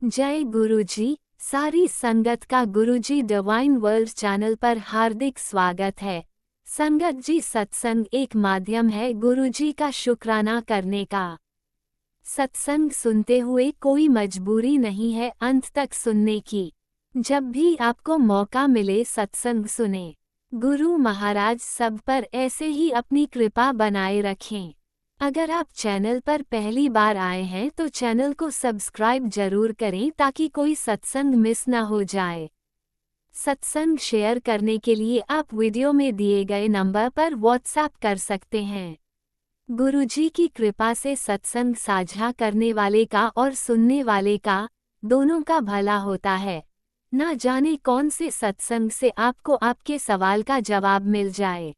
जय गुरुजी। सारी संगत का गुरुजी डिवाइन वर्ल्ड चैनल पर हार्दिक स्वागत है। संगत जी, सत्संग एक माध्यम है गुरुजी का शुक्राना करने का। सत्संग सुनते हुए कोई मजबूरी नहीं है अंत तक सुनने की। जब भी आपको मौका मिले सत्संग सुने। गुरु महाराज सब पर ऐसे ही अपनी कृपा बनाए रखें। अगर आप चैनल पर पहली बार आए हैं तो चैनल को सब्सक्राइब जरूर करें ताकि कोई सत्संग मिस न हो जाए। सत्संग शेयर करने के लिए आप वीडियो में दिए गए नंबर पर व्हाट्सएप कर सकते हैं। गुरुजी की कृपा से सत्संग साझा करने वाले का और सुनने वाले का दोनों का भला होता है। ना जाने कौन से सत्संग से आपको आपके सवाल का जवाब मिल जाए।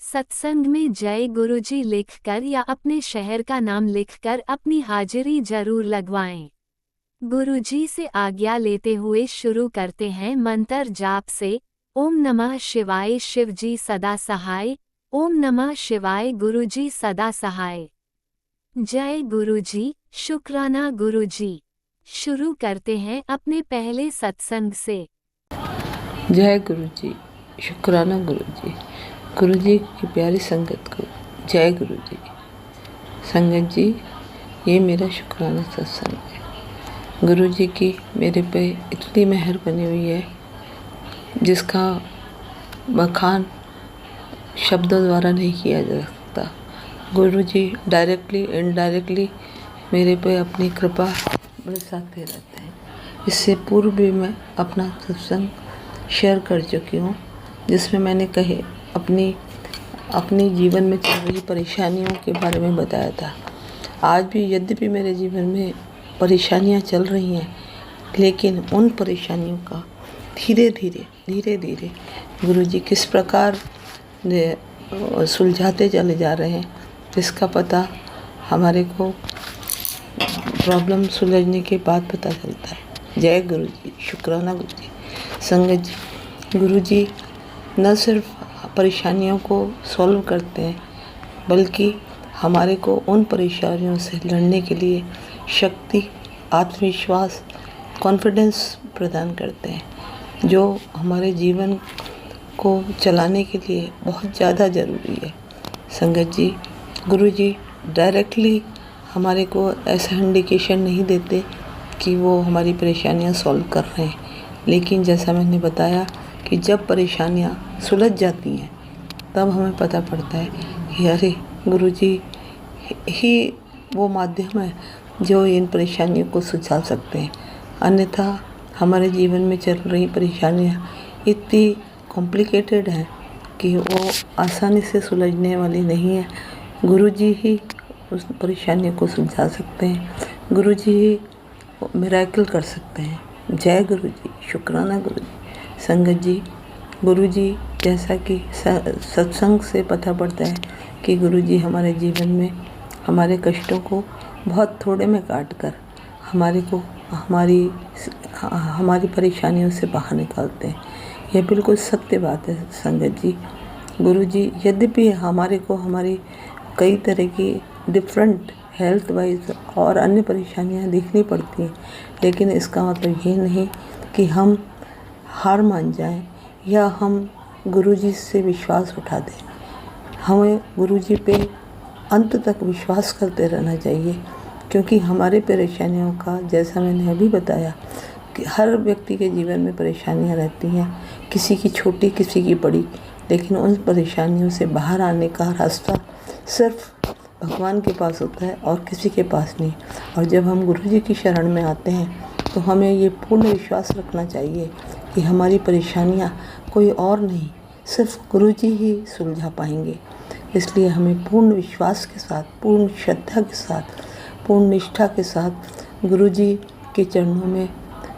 सत्संग में जय गुरुजी लिखकर या अपने शहर का नाम लिखकर अपनी हाजिरी जरूर लगवाएं। गुरुजी से आज्ञा लेते हुए शुरू करते हैं मंत्र जाप से। ओम नमः शिवाय शिवजी सदा सहाय। ओम नमः शिवाय गुरुजी सदा सहाय। जय गुरुजी, शुक्राना गुरुजी। शुरू करते हैं अपने पहले सत्संग से। जय गुरुजी, शुक्राना गुरुजी। गुरुजी की प्यारी संगत को जय गुरुजी। संगत जी, ये मेरा शुक्राना सत्संग है। गुरुजी की मेरे पे इतनी मेहर बनी हुई है जिसका बखान शब्दों द्वारा नहीं किया जा सकता। गुरुजी डायरेक्टली इनडायरेक्टली मेरे पे अपनी कृपा बरसाते रहते हैं। इससे पूर्व भी मैं अपना सत्संग शेयर कर चुकी हूँ जिसमें मैंने कहे अपनी जीवन में चल रही परेशानियों के बारे में बताया था। आज भी यद्यपि मेरे जीवन में परेशानियाँ चल रही हैं, लेकिन उन परेशानियों का धीरे धीरे गुरुजी किस प्रकार सुलझाते चले जा रहे हैं, इसका पता हमारे को प्रॉब्लम सुलझने के बाद पता चलता है। जय गुरुजी, शुक्राना गुरुजी। संगत जी, गुरुजी न सिर्फ परेशानियों को सॉल्व करते हैं बल्कि हमारे को उन परेशानियों से लड़ने के लिए शक्ति, आत्मविश्वास, कॉन्फिडेंस प्रदान करते हैं जो हमारे जीवन को चलाने के लिए बहुत ज़्यादा ज़रूरी है। संगत जी, गुरुजी डायरेक्टली हमारे को ऐसा इंडिकेशन नहीं देते कि वो हमारी परेशानियां सॉल्व कर रहे हैं, लेकिन जैसा मैंने बताया कि जब परेशानियां सुलझ जाती हैं तब हमें पता पड़ता है कि अरे गुरुजी ही वो माध्यम है जो इन परेशानियों को सुलझा सकते हैं। अन्यथा हमारे जीवन में चल रही परेशानियां इतनी कॉम्प्लिकेटेड हैं कि वो आसानी से सुलझने वाली नहीं है। गुरुजी ही उस परेशानी को सुलझा सकते हैं, गुरुजी ही मिरेकल कर सकते हैं। जय गुरुजी, शुक्राना गुरुजी। संगत जी, गुरुजी जैसा कि सत्संग से पता पड़ता है कि गुरुजी हमारे जीवन में हमारे कष्टों को बहुत थोड़े में काट कर हमारे को हमारी परेशानियों से बाहर निकालते हैं। यह बिल्कुल सत्य बात है संगत जी। गुरुजी यद्यपि हमारे को हमारी कई तरह की डिफरेंट हेल्थ वाइज और अन्य परेशानियां देखनी पड़ती हैं, लेकिन इसका मतलब ये नहीं कि हम हार मान जाएं या हम गुरुजी से विश्वास उठा दें। हमें गुरुजी पे अंत तक विश्वास करते रहना चाहिए, क्योंकि हमारे परेशानियों का, जैसा मैंने अभी बताया कि हर व्यक्ति के जीवन में परेशानियां रहती हैं, किसी की छोटी किसी की बड़ी, लेकिन उन परेशानियों से बाहर आने का रास्ता सिर्फ भगवान के पास होता है और किसी के पास नहीं। और जब हम गुरुजी की शरण में आते हैं तो हमें ये पूर्ण विश्वास रखना चाहिए कि हमारी परेशानियां कोई और नहीं, सिर्फ गुरुजी ही सुलझा पाएंगे। इसलिए हमें पूर्ण विश्वास के साथ, पूर्ण श्रद्धा के साथ, पूर्ण निष्ठा के साथ गुरुजी के चरणों में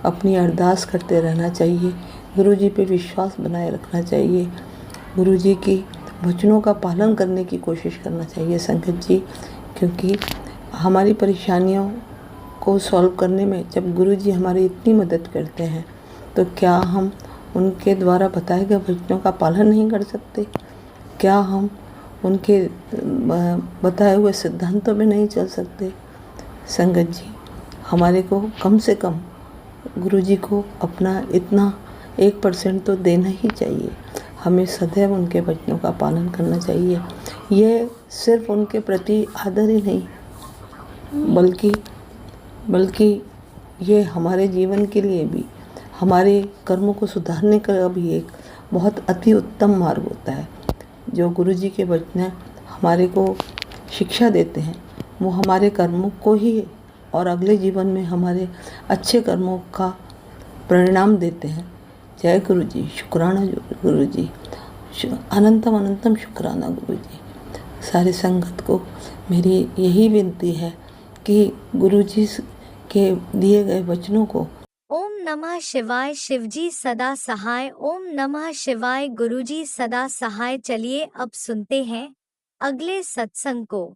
अपनी अरदास करते रहना चाहिए। गुरुजी पे विश्वास बनाए रखना चाहिए। गुरुजी की वचनों का पालन करने की कोशिश करना चाहिए संगत जी, क्योंकि हमारी परेशानियों को सॉल्व करने में जब गुरुजी हमारी इतनी मदद करते हैं तो क्या हम उनके द्वारा बताए गए वचनों का पालन नहीं कर सकते? क्या हम उनके बताए हुए सिद्धांतों में नहीं चल सकते? संगत जी, हमारे को कम से कम गुरुजी को अपना इतना 1% तो देना ही चाहिए। हमें सदैव उनके वचनों का पालन करना चाहिए। ये सिर्फ उनके प्रति आदर ही नहीं, बल्कि ये हमारे जीवन के लिए भी, हमारे कर्मों को सुधारने का भी एक बहुत अति उत्तम मार्ग होता है। जो गुरुजी के वचन हमारे को शिक्षा देते हैं, वो हमारे कर्मों को ही और अगले जीवन में हमारे अच्छे कर्मों का परिणाम देते हैं। जय गुरु जी, शुक्राना गुरु जी, अनंतम अनंतम शुक्राना गुरु जी। सारी संगत को मेरी यही विनती है कि गुरु जी के दिए गए वचनों को ओम नमः शिवाय। शिवजी सदा सहाय। ओम नमः शिवाय। गुरुजी सदा सहाय। चलिए अब सुनते हैं अगले सत्संग को।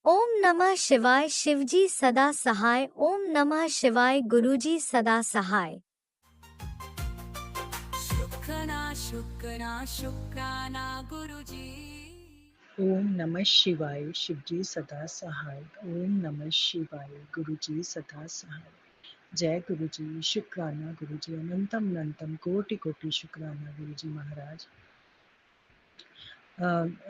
ओम नमः शिवाय। शिवजी सदा सहाय। ओम नमः शिवाय। गुरुजी सदा सहाय। शुक्राना गुरुजी। ओम नमः शिवाय। शिवजी सदा सहाय। ओम नमः शिवाय। गुरुजी सदा सहाय। जय गुरुजी, शुक्राना गुरुजी, अनंतम अनंतम कोटि कोटि शुक्राना गुरुजी महाराज।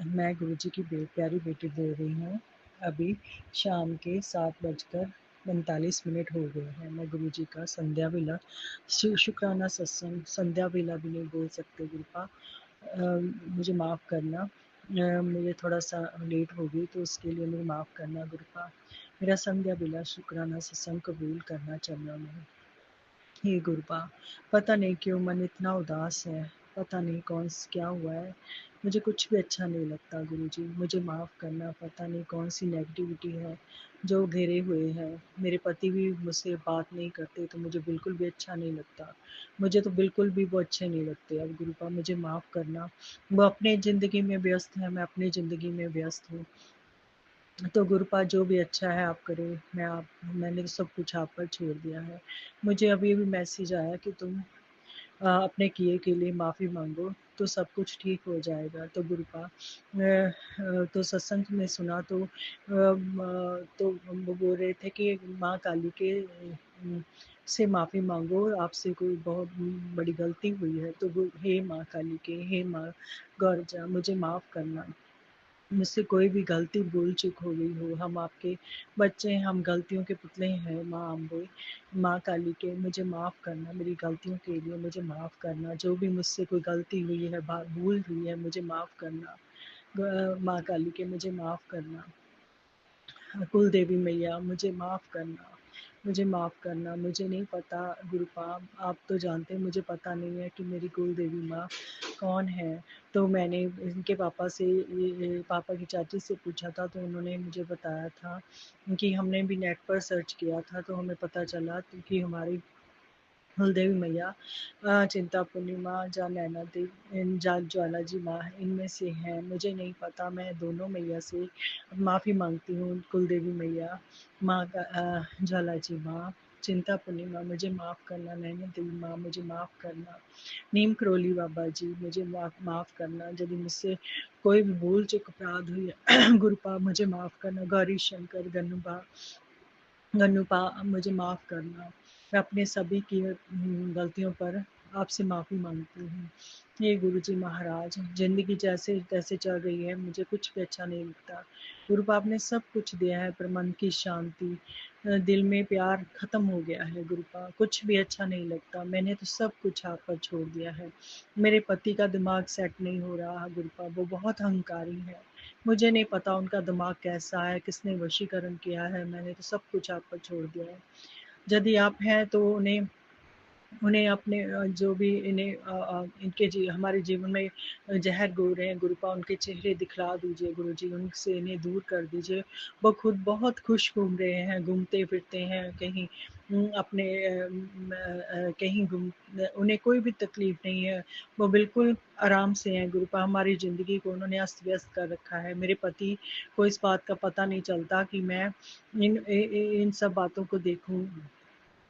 मैं गुरुजी की प्यारी बेटी बोल रही हूँ। अभी शाम के 7:45 हो गए हैं। मैं गुरुजी का संध्या वेला, शुक्राना सत्संग संध्या वेला भी नहीं बोल सकते कृपा, मुझे माफ़ करना। मुझे थोड़ा सा लेट हो गई तो उसके लिए मुझे माफ़ करना गुरुपा। मेरा संध्या वेला शुक्राना सत्संग कबूल करना चला मैं। हे गुरुपा, पता नहीं क्यों मन इतना उदास है, पता नहीं क्या हुआ है, मुझे कुछ भी अच्छा नहीं लगता गुरुजी, मुझे माफ़ करना। पता नहीं कौन सी नेगेटिविटी है जो घेरे हुए हैं। मेरे पति भी मुझसे बात नहीं करते तो मुझे बिल्कुल भी अच्छा नहीं लगता, मुझे तो बिल्कुल भी वो अच्छे नहीं लगते। अब गुरुपा मुझे माफ़ करना। वो अपने ज़िंदगी में व्यस्त है, मैं अपनी ज़िंदगी में व्यस्त हूँ। तो गुरुपा जो भी अच्छा है आप करें। मैंने तो सब कुछ आप पर छोड़ दिया है। मुझे अभी अभी मैसेज आया कि तुम अपने किए के लिए माफ़ी मांगो तो सब कुछ ठीक हो जाएगा। तो गुरुपा तो सत्संग में सुना तो वो बोल रहे थे कि माँ काली के से माफ़ी मांगो, आपसे कोई बहुत बड़ी गलती हुई है। तो हे माँ काली के, हे माँ गौरजा, मुझे माफ़ करना। मुझसे कोई भी गलती भूल चूक हो गई हो, हम आपके बच्चे हैं, हम गलतियों के पुतले हैं। माँ अम्बे, माँ काली के, मुझे माफ़ करना, मेरी गलतियों के लिए मुझे माफ़ करना। जो भी मुझसे कोई गलती हुई है, भूल हुई है, मुझे माफ़ करना। माँ काली के, मुझे माफ़ करना। कुल देवी मैया, मुझे माफ़ करना, मुझे माफ़ करना। मुझे नहीं पता गुरुपा, आप तो जानते हैं, मुझे पता नहीं है कि मेरी कुल देवी माँ कौन है। तो मैंने इनके पापा की चाची से पूछा था तो उन्होंने मुझे बताया था कि हमने भी नेट पर सर्च किया था तो हमें पता चला कि हमारी कुलदेवी मैया चिंता पूर्णिमा जा नैना देवी जा ज्वाला जी माँ इनमें से हैं। मुझे नहीं पता, मैं दोनों मैया से माफ़ी मांगती हूँ। कुलदेवी मैया, माँ ज्वाला जी माँ, चिंता पूर्णिमा, मुझे माफ़ करना। नैना देवी माँ, मुझे माफ़ करना। नीम करोली बाबा जी, मुझे माफ़ करना। यदि मुझसे कोई भी भूल चूक अपराध हुई है गुरुपा, मुझे माफ़ करना। गौरी शंकर गन्नूपा, मुझे माफ़ करना। मैं अपने सभी की गलतियों पर आपसे माफ़ी मांगती हूँ। हे गुरुजी महाराज, ज़िंदगी जैसे तैसे चल रही है, मुझे कुछ भी अच्छा नहीं लगता। गुरुपा, आपने सब कुछ दिया है, पर मन की शांति, दिल में प्यार ख़त्म हो गया है गुरुपा, कुछ भी अच्छा नहीं लगता। मैंने तो सब कुछ आप पर छोड़ दिया है। मेरे पति का दिमाग सेट नहीं हो रहा गुरुपा, वो बहुत अहंकारी है। मुझे नहीं पता उनका दिमाग कैसा है, किसने वशीकरण किया है। मैंने तो सब कुछ आप पर छोड़ दिया है। यदि आप हैं तो उन्हें उन्हें अपने जो भी इनके हमारे जीवन में जहर घोल रहे हैं गुरुपा, उनके चेहरे दिखला दीजिए गुरुजी, उनसे इन्हें दूर कर दीजिए। वो खुद बहुत खुश घूम रहे हैं, घूमते फिरते हैं कहीं, अपने कहीं घूम, उन्हें कोई भी तकलीफ नहीं है, वो बिल्कुल आराम से हैं गुरुपा। हमारी ज़िंदगी को उन्होंने अस्त व्यस्त कर रखा है। मेरे पति को इस बात का पता नहीं चलता कि मैं इन सब बातों को देखूं।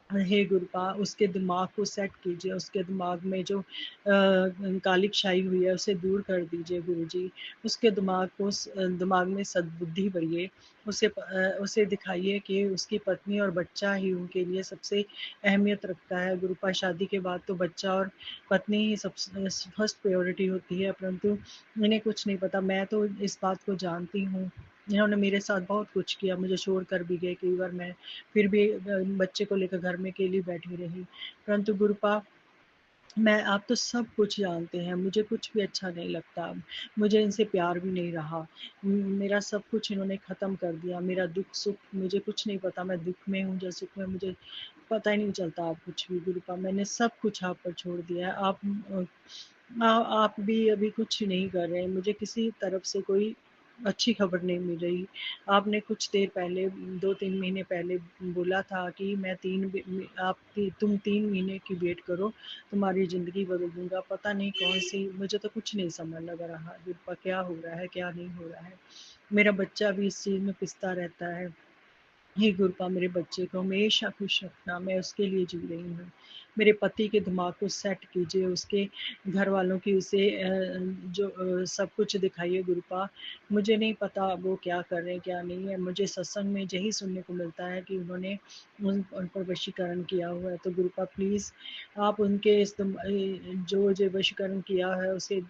हे गुरुपा उसके दिमाग को सेट कीजिए, उसके दिमाग में जो कालिक छाई हुई है उसे दूर कर दीजिए गुरुजी। उसके दिमाग में सद्बुद्धि भरिए, उसे दिखाइए कि उसकी पत्नी और बच्चा ही उनके लिए सबसे अहमियत रखता है। गुरुपा शादी के बाद तो बच्चा और पत्नी ही सबसे फर्स्ट प्रायोरिटी होती है, परंतु इन्हें कुछ नहीं पता। मैं तो इस बात को जानती हूँ, इन्होंने मेरे साथ बहुत कुछ किया, मुझे छोड़ कर भी गए कई बार। मैं फिर भी बच्चे को लेकर घर में अकेली बैठी रही, परंतु गुरुपा मैं आप तो सब कुछ जानते हैं, मुझे कुछ भी अच्छा नहीं लगता अब, मुझे इनसे प्यार भी नहीं रहा। मेरा सब कुछ इन्होंने ख़त्म कर दिया, मेरा दुख सुख मुझे कुछ नहीं पता, मैं दुख में हूँ या सुख में मुझे पता ही नहीं चलता आप कुछ भी। गुरुपा मैंने सब कुछ आप पर छोड़ दिया है। आप भी अभी कुछ नहीं कर रहे हैं, मुझे किसी तरफ से कोई अच्छी खबर नहीं मिल रही। आपने कुछ देर पहले 2-3 महीने पहले बोला था कि तुम 3 महीने की वेट करो, तुम्हारी ज़िंदगी बदल दूँगा। पता नहीं कौन-सी, मुझे तो कुछ नहीं समझ लग रहा गुरुपा, क्या हो रहा है, क्या नहीं हो रहा है। मेरा बच्चा भी इस चीज़ में पिसता रहता है। हे गुरुपा मेरे बच्चे को हमेशा खुश रखना, मैं उसके लिए जी रही हूँ। मेरे पति के दिमाग को सेट कीजिए, उसके घर वालों की उसे सब कुछ दिखाइए गुरुपा। मुझे नहीं पता वो क्या कर रहे हैं क्या नहीं है, मुझे सत्संग में यही सुनने को मिलता है कि उन्होंने उन पर वशीकरण किया हुआ है। तो गुरुपा प्लीज़ आप उनके जो वशीकरण किया है उसे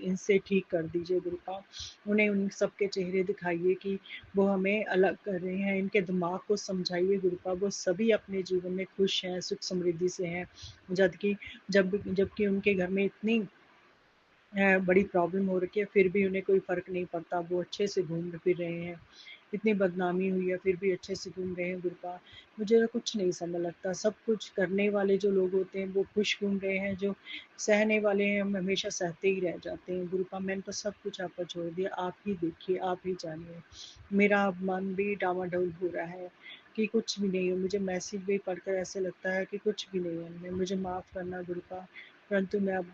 इनसे ठीक कर दीजिए गुरुपा। उन्हें उन सबके चेहरे दिखाइए कि वो हमें अलग कर रहे हैं, इनके दिमाग को समझाइए गुरुपा। वो सभी अपने जीवन में खुश हैं, सुख समृद्धि से हैं, जबकि उनके घर में इतनी बड़ी प्रॉब्लम हो रखी है, फिर भी उन्हें कोई फ़र्क नहीं पड़ता, वो अच्छे से घूम फिर रहे हैं। इतनी बदनामी हुई है फिर भी अच्छे से घूम रहे हैं गुरुपा। मुझे तो कुछ नहीं समझ लगता, सब कुछ करने वाले जो लोग होते हैं वो खुश घूम रहे हैं, जो सहने वाले हैं हम हमेशा सहते ही रह जाते हैं गुरुपा। मैंने तो सब कुछ आप पर छोड़ दिया, आप ही देखिए, आप ही जानिए। मेरा अब मन भी डामाडोल हो रहा है कि कुछ भी नहीं है, मुझे मैसेज भी पढ़कर ऐसे लगता है कि कुछ भी नहीं है इनमें। मुझे माफ़ करना गुरुपा, परंतु मैं अब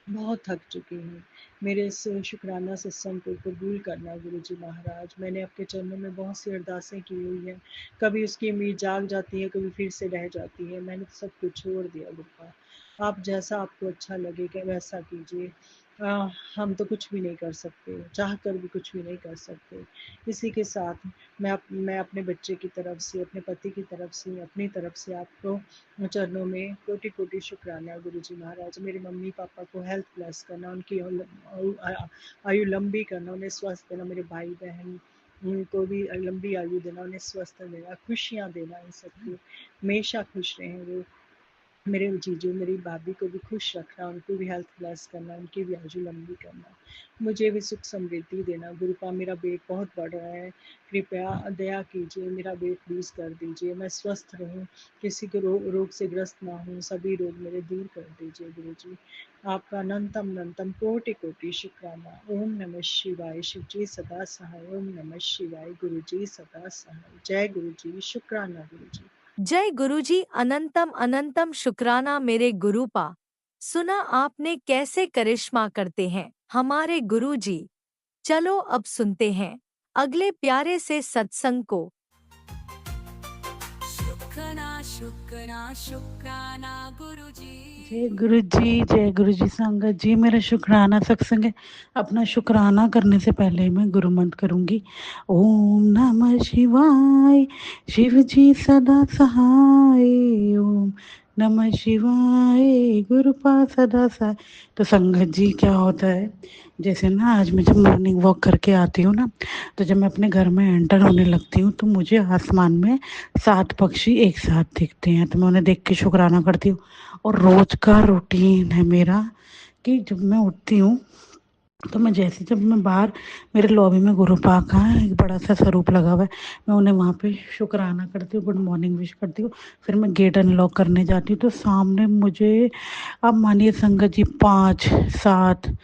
बहुत थक चुकी हूँ। मेरे इस शुक्राना सत्संग को कबूल करना गुरुजी महाराज। मैंने आपके चरणों में बहुत सी अरदासें की हुई हैं, कभी उसकी उम्मीद जाग जाती है, कभी फिर से रह जाती है। मैंने तो सब कुछ छोड़ दिया गुरुपा। आप जैसा आपको अच्छा लगेगा वैसा कीजिए। हम तो कुछ भी नहीं कर सकते, चाह कर भी कुछ भी नहीं कर सकते। इसी के साथ मैं अपने बच्चे की तरफ से, अपने पति की तरफ से, अपनी तरफ से आपको चरणों में कोटि-कोटि शुक्राना गुरुजी महाराज। मेरे मम्मी-पापा को हेल्थ ब्लेस करना, उनकी आयु लंबी करना, उन्हें स्वस्थ देना। मेरे भाई-बहन उनको भी लंबी आयु देना, उन्हें स्वस्थ देना, खुशियाँ देना इन सबकी। हमेशा खुश रहें वो। मेरे जीजू, मेरी भाभी को भी खुश रखना, उनको भी हेल्थ ब्लेस करना, उनकी भी आयु लंबी करना। मुझे भी सुख समृद्धि देना गुरुपा। मेरा वेट बहुत बढ़ रहा है, कृपया दया कीजिए, मेरा वेट लूज़ कर दीजिए, मैं स्वस्थ रहूँ, किसी को रोग से ग्रस्त ना हूँ, सभी रोग मेरे दूर कर दीजिए गुरुजी। आपका अनंतम अनंतम कोटि कोटि शुक्राना। ओम नमः शिवाय। शिव जी सदा सहाय। ओम नमः शिवाय। गुरु जी सदा सहाय। जय गुरु जी। शुक्राना गुरु जी। जय गुरुजी। अनंतम अनंतम शुक्राना मेरे गुरुपा। सुना आपने कैसे करिश्मा करते हैं हमारे गुरुजी। चलो अब सुनते हैं अगले प्यारे से सत्संग को। शुक्राना शुक्राना शुक्राना गुरुजी। जय गुरु जी संगत जी। मेरा शुक्राना सत्संग है। अपना शुक्राना करने से पहले मैं गुरु मंत्र करूंगी। ओम नमः शिवाय। शिव जी सदा सहाय। ओम नमः शिवाय। गुरुपा सदा सहाय। तो संगत जी क्या होता है, जैसे ना आज मैं जब मॉर्निंग वॉक करके आती हूँ ना, तो जब मैं अपने घर में एंटर होने लगती हूँ तो मुझे आसमान में 7 पक्षी एक साथ दिखते हैं। तो मैं उन्हें देख के शुक्राना करती हूँ। और रोज का रूटीन है मेरा कि जब मैं उठती हूँ तो जब मैं बाहर, मेरे लॉबी में गुरुपा का एक बड़ा सा स्वरूप लगा हुआ है, मैं उन्हें वहाँ पे शुक्राना करती हूँ, गुड मॉर्निंग विश करती हूँ। फिर मैं गेट अनलॉक करने जाती हूँ तो सामने मुझे, अब मानिए संगत जी, 5, 7,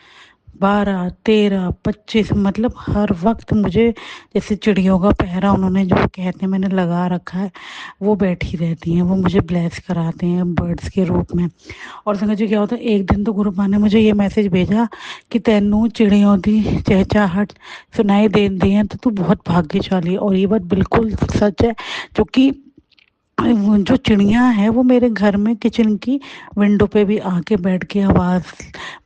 12, 13, 25, मतलब हर वक्त मुझे जैसे चिड़ियों का पहरा उन्होंने जो कहते हैं मैंने लगा रखा है, वो बैठी रहती हैं, वो मुझे ब्लेस कराते हैं बर्ड्स के रूप में। और संगत जी क्या होता है, एक दिन तो गुरुपा ने मुझे ये मैसेज भेजा कि तैनू चिड़ियों की चहचहाहट सुनाई देती है तो तू बहुत भाग्यशाली है। और ये बात बिल्कुल सच है, क्योंकि वो जो चिड़िया है वो मेरे घर में किचन की विंडो पे भी आके बैठ के आवाज़,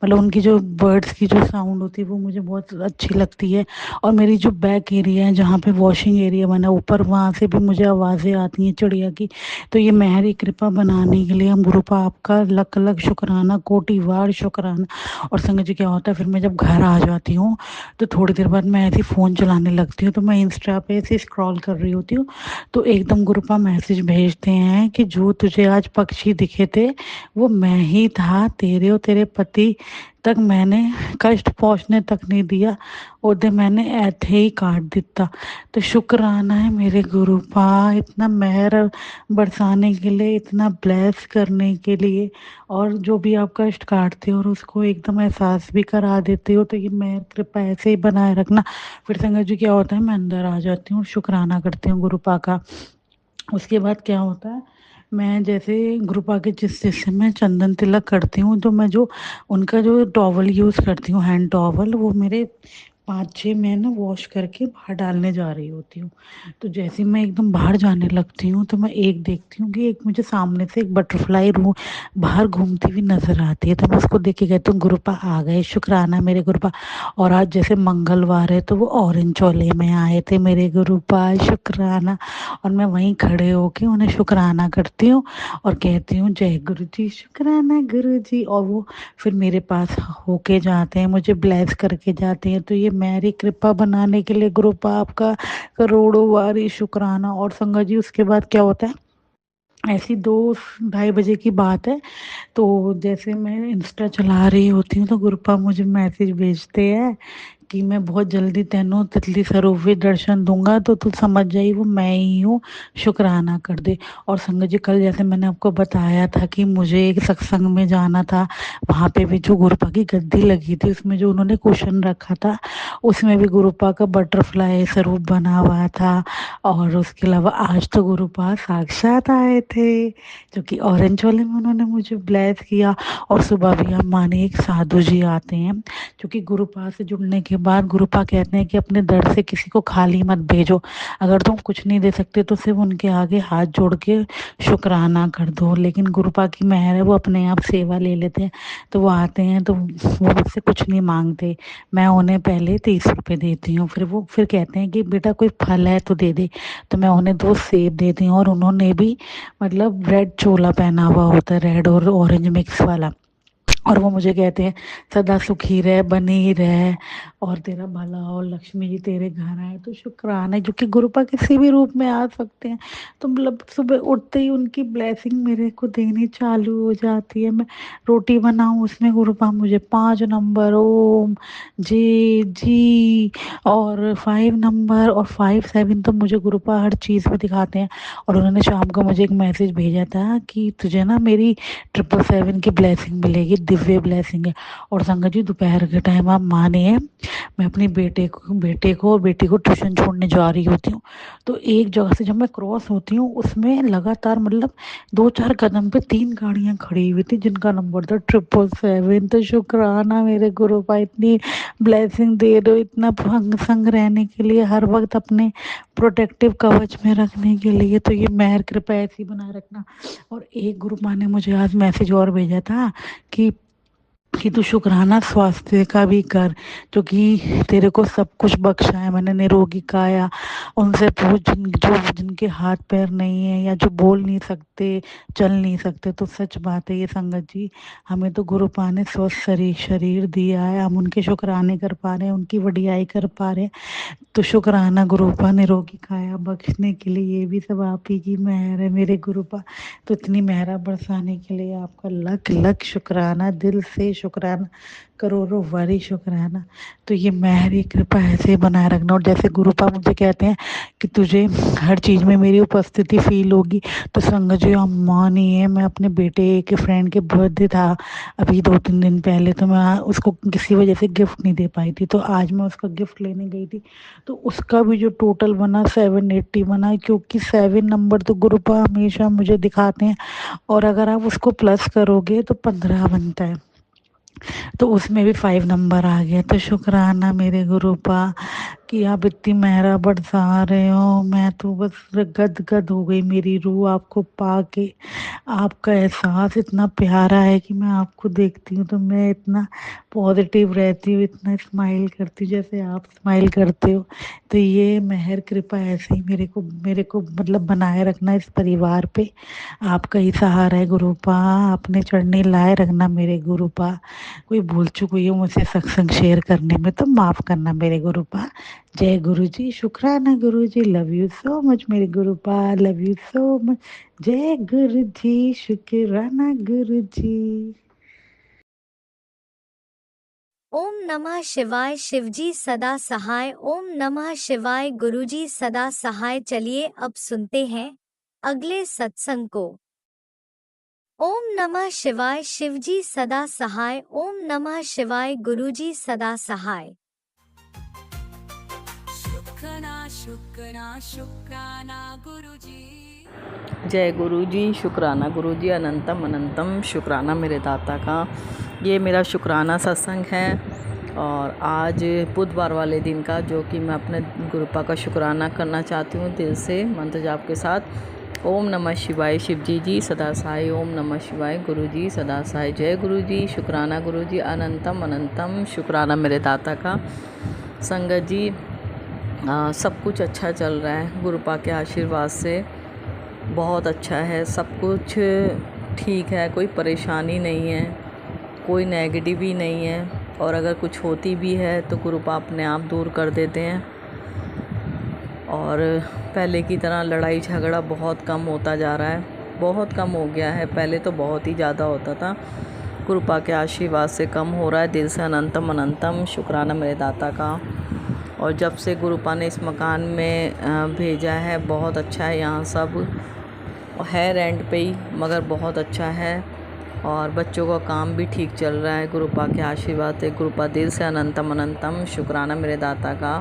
मतलब उनकी जो बर्ड्स की जो साउंड होती है वो मुझे बहुत अच्छी लगती है। और मेरी जो बैक एरिया है जहाँ पे वॉशिंग एरिया बना ऊपर, वहाँ से भी मुझे आवाज़ें आती हैं चिड़िया की। तो ये मेहरी कृपा बनाने के लिए हम गुरु पाप का लख लख शुक्राना, कोटिवार शुक्राना। और संग जी क्या होता है, फिर मैं जब घर आ जाती हूँ तो थोड़ी देर बाद मैं ऐसे फ़ोन चलाने लगती हूँ, तो मैं इंस्टा पे ऐसे स्क्रॉल कर रही होती हूँ, तो एकदम गुरुपा मैसेज भेजते हैं कि जो तुझे आज पक्षी दिखे थे वो मैं ही था, तेरे और तेरे पति तक मैंने कष्ट पहुंचने तक नहीं दिया, ओदे मैंने ऐथे ही काट दिता। तो शुक्राना है मेरे गुरुपा, इतना मेहर बरसाने के लिए, इतना ब्लेस करने के लिए। और जो भी आप कष्ट काटते हो और उसको एकदम एहसास भी करा देते हो, तो ये मेहर कृपा ऐसे ही बनाए रखना। फिर संगत जी क्या होता है, मैं अंदर आ जाती हूँ, शुक्राना करती हूँ गुरुपा का। उसके बाद क्या होता है, मैं जैसे गुरुपा के जिससे मैं चंदन तिलक करती हूँ, तो मैं जो उनका जो टॉवल यूज़ करती हूँ, हैंड टॉवल, वो मेरे 5-6 मैं ना वॉश करके बाहर डालने जा रही होती हूँ। तो जैसे ही मैं एकदम बाहर जाने लगती हूँ तो मैं एक देखती हूँ कि एक मुझे सामने से एक बटरफ्लाई रू बाहर घूमती हुई नजर आती है। तो मैं उसको देख के कहती हूँ गुरुपा आ गए, शुक्राना मेरे गुरुपा। और आज जैसे मंगलवार है तो वो ऑरेंज चोले में आए थे मेरे गुरुपा, शुक्राना। और मैं वहीं खड़े होके उन्हें शुक्राना करती हूँ और कहती हूँ जय गुरु जी, शुक्राना गुरु जी। और वो फिर मेरे पास होके जाते हैं, मुझे ब्लेस करके जाते हैं। तो ये मेरी कृपा बनाने के लिए ग्रुप आपका करोड़ों बारी शुक्राना। और संगत जी उसके बाद क्या होता है, ऐसी 2-2:30 बजे की बात है, तो जैसे मैं इंस्टा चला रही होती हूँ तो गुरुपा मुझे मैसेज भेजते हैं कि मैं बहुत जल्दी तेनों तितली स्वरूप भी दर्शन दूंगा, तो तू समझ जाई वो मैं ही हूँ, शुक्राना कर दे। और संगत जी कल जैसे मैंने आपको बताया था कि मुझे एक सत्संग में जाना था, वहाँ पे भी जो गुरुपा की गद्दी लगी थी उसमें जो उन्होंने कुशन रखा था उसमें भी गुरुपा का बटरफ्लाई स्वरूप बना हुआ था। और उसके अलावा आज तो गुरुपा साक्षात आए थे, जो कि ऑरेंज वाले में उन्होंने मुझे ब्लेस किया। और सुबह भी हम माने एक साधु जी आते हैं, क्योंकि गुरुपा से जुड़ने के बाद गुरुपा कहते हैं कि अपने दर से किसी को खाली मत भेजो, अगर तुम कुछ नहीं दे सकते तो सिर्फ उनके आगे हाथ जोड़ के शुक्राना कर दो। लेकिन गुरुपा की मेहर है, वो अपने आप सेवा ले लेते हैं। तो वो आते हैं तो वो मुझसे कुछ नहीं मांगते, मैं उन्हें पहले 30 रुपये देती हूँ, फिर वो फिर कहते हैं कि बेटा कोई फल है तो दे दे। तो मैं उन्हें 2 सेब देती हूँ। और उन्होंने भी मतलब रेड चोला पहना हुआ होता है, रेड और ऑरेंज मिक्स वाला। और वो मुझे कहते हैं सदा सुखी रह, बनी रह, और तेरा भला हो, लक्ष्मी जी तेरे घर आए। तो शुक्राना है, जो कि गुरुपा किसी भी रूप में आ सकते हैं। तो मतलब सुबह उठते ही उनकी ब्लेसिंग मेरे को देनी चालू हो जाती है। मैं रोटी बनाऊं उसमें गुरुपा मुझे 5 नंबर ओम जी जी, और 5 नंबर और 5-7 तो मुझे गुरुपा हर चीज़ में दिखाते हैं। और उन्होंने शाम को मुझे एक मैसेज भेजा था कि तुझे ना मेरी 777 की ब्लेसिंग मिलेगी, दिव्य ब्लेसिंग है। और संगत जी दोपहर के टाइम आप मानिए, मैं अपनी बेटे को और बेटी को ट्यूशन छोड़ने जा रही होती हूँ, तो एक जगह से जब मैं क्रॉस होती हूँ उसमें लगातार मतलब 2-4 कदम पे 3 गाड़ियाँ खड़ी हुई थी जिनका नंबर था 777। तो शुक्राना मेरे गुरु पा, इतनी ब्लेसिंग दे दो, इतना भंग संग रहने के लिए, हर वक्त अपने प्रोटेक्टिव कवच में रखने के लिए। तो ये मेहर कृपा ऐसी बनाए रखना। और एक ग्रुप माँ ने मुझे आज मैसेज और भेजा था कि तू शुक्राना स्वास्थ्य का भी कर, क्योंकि तेरे को सब कुछ बख्शा है मैंने, निरोगी काया। उनसे पूछ जिनके हाथ पैर नहीं है या जो बोल नहीं सकते, चल नहीं सकते। तो सच बात है ये संगत जी, हमें तो गुरु पा ने स्वस्थ शरीर दिया है, हम उनके शुक्राने कर पा रहे हैं, उनकी वडियाई कर पा रहे हैं। तो शुक्राना गुरुपा, निरोगी काया बख्शने के लिए, ये भी सब आप ही की मेहर है मेरे गुरुपा। तो इतनी मेहरा बरसाने के लिए आपका लख लख शुक्राना, दिल से शुक्राना, करोड़ों वारी शुक्राना। तो ये मेहरी कृपा ऐसे बनाए रखना। और जैसे गुरुपा मुझे कहते हैं कि तुझे हर चीज़ में मेरी उपस्थिति फील होगी, तो संगत जी आप मानिए, मैं अपने बेटे के फ्रेंड के बर्थडे था अभी 2-3 दिन पहले, तो मैं उसको किसी वजह से गिफ्ट नहीं दे पाई थी, तो आज मैं उसका गिफ्ट लेने गई थी। तो उसका भी जो टोटल बना 780 बना, क्योंकि 7 नंबर तो गुरुपा हमेशा मुझे दिखाते हैं। और अगर आप उसको प्लस करोगे तो 15 बनता है, तो उसमें भी 5 नंबर आ गया। तो शुक्राना मेरे गुरुपा कि आप इतनी मेहरा बरसा रहे हो। मैं तो बस गदगद हो गई, मेरी रूह आपको पाके। आपका एहसास इतना प्यारा है कि मैं आपको देखती हूँ तो मैं इतना पॉजिटिव रहती हूँ, इतना स्माइल करती हूँ जैसे आप स्माइल करते हो। तो ये मेहर कृपा ऐसे ही मेरे को मतलब बनाए रखना इस परिवार पे। आपका ही सहारा है गुरुपा, अपने चढ़ने लाए रखना मेरे गुरुपा। कोई भूल चूक हुई हो मुझसे सत्संग शेयर करने में तो माफ़ करना मेरे गुरुपा। जय गुरु जी, शुक्राना गुरु जी, लव यू सो मच मेरे गुरुपा, लव यू सो मच। जय गुरु जी, शुक्राना गुरु जी। ओम नमः शिवाय। शिवजी सदा सहाय। ओम नमः शिवाय। गुरुजी सदा सहाय। चलिए अब सुनते हैं अगले सत्संग को। ओम नमः शिवाय। शिवजी सदा सहाय। ओम नमः शिवाय। गुरुजी सदा सहाय। शुक्राना शुक्राना शुक्राना गुरुजी। जय गुरु जी, शुक्राना गुरु जी, अनंतम अनंतम शुक्राना मेरे दाता का। ये मेरा शुक्राना सत्संग है और आज बुधवार वाले दिन का, जो कि मैं अपने गुरुपा का शुक्राना करना चाहती हूँ दिल से मंत्र जाप के साथ। ओम नमः शिवाय। शिवजी जी सदा सहाय। ओम नमः शिवाय। गुरु जी सदा सहाय। जय गुरु जी, शुक्राना गुरु जी, अनंतम अनंतम शुक्राना मेरे दाता का। संगत जी, सब कुछ अच्छा चल रहा है गुरुपा के आशीर्वाद से, बहुत अच्छा है, सब कुछ ठीक है, कोई परेशानी नहीं है, कोई नेगेटिव ही नहीं है। और अगर कुछ होती भी है तो गुरुपा अपने आप दूर कर देते हैं। और पहले की तरह लड़ाई झगड़ा बहुत कम होता जा रहा है, बहुत कम हो गया है। पहले तो बहुत ही ज़्यादा होता था, गुरुपा के आशीर्वाद से कम हो रहा है। दिल से अनंतम अनंतम शुक्राना मेरे दाता का। और जब से गुरुपा ने इस मकान में भेजा है, बहुत अच्छा है। यहाँ सब है रेंट पे ही, मगर बहुत अच्छा है। और बच्चों का काम भी ठीक चल रहा है गुरुपा के आशीर्वाद से। गुरुपा दिल से अनंतम अनंतम शुक्राना मेरे दाता का।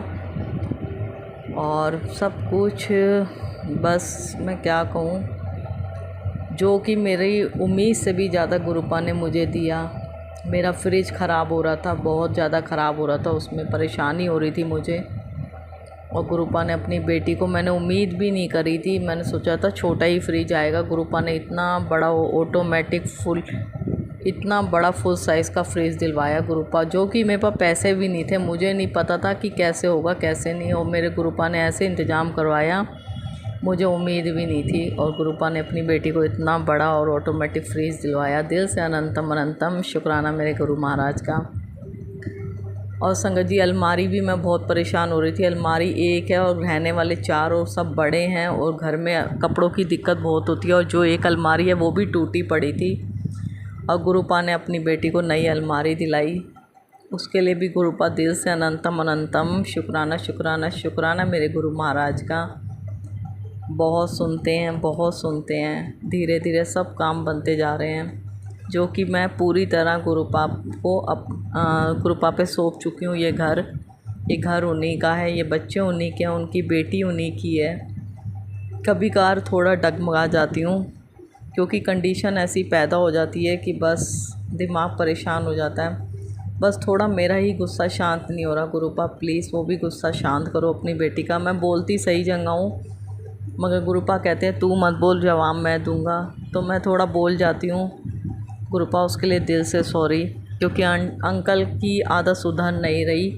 और सब कुछ बस मैं क्या कहूँ, जो कि मेरी उम्मीद से भी ज़्यादा गुरुपा ने मुझे दिया। मेरा फ्रिज ख़राब हो रहा था, बहुत ज़्यादा ख़राब हो रहा था, उसमें परेशानी हो रही थी मुझे। और गुरुपा ने अपनी बेटी को, मैंने उम्मीद भी नहीं करी थी, मैंने सोचा था छोटा ही फ्रिज आएगा। गुरुपा ने इतना बड़ा ऑटोमेटिक इतना बड़ा फुल साइज़ का फ्रिज दिलवाया गुरुपा, जो कि मेरे पास पैसे भी नहीं थे। मुझे नहीं पता था कि कैसे होगा कैसे नहीं, और मेरे गुरुपा ने ऐसे इंतज़ाम करवाया, मुझे उम्मीद भी नहीं थी। और गुरुपा ने अपनी बेटी को इतना बड़ा और ऑटोमेटिक फ्रिज दिलवाया। दिल से अनंतम अनंतम शुक्राना मेरे गुरु महाराज का। और संगत जी, अलमारी भी मैं बहुत परेशान हो रही थी। अलमारी एक है और रहने वाले 4 और सब बड़े हैं, और घर में कपड़ों की दिक्कत बहुत होती है। और जो एक अलमारी है वो भी टूटी पड़ी थी, और गुरुपा ने अपनी बेटी को नई अलमारी दिलाई। उसके लिए भी गुरुपा दिल से अनंतम अनंतम शुक्राना शुक्राना शुक्राना मेरे गुरु महाराज का। बहुत सुनते हैं, बहुत सुनते हैं। धीरे धीरे सब काम बनते जा रहे हैं, जो कि मैं पूरी तरह गुरुपा को गुरुपा पे सौंप चुकी हूँ। ये घर उन्हीं का है, ये बच्चे उन्हीं के हैं, उनकी बेटी उन्हीं की है। कभी कभार थोड़ा डगमगा जाती हूँ, क्योंकि कंडीशन ऐसी पैदा हो जाती है कि बस दिमाग परेशान हो जाता है। बस थोड़ा मेरा ही गुस्सा शांत नहीं हो रहा। गुरुपा प्लीज़ वो भी गुस्सा शांत करो अपनी बेटी का। मैं बोलती सही जगह हूँ, मगर गुरुपा कहते हैं तू मत बोल, जवाब मैं दूंगा। तो मैं थोड़ा बोल जाती हूँ। गुरुपा उसके लिए दिल से सॉरी, क्योंकि अंकल की आदत सुधर नहीं रही,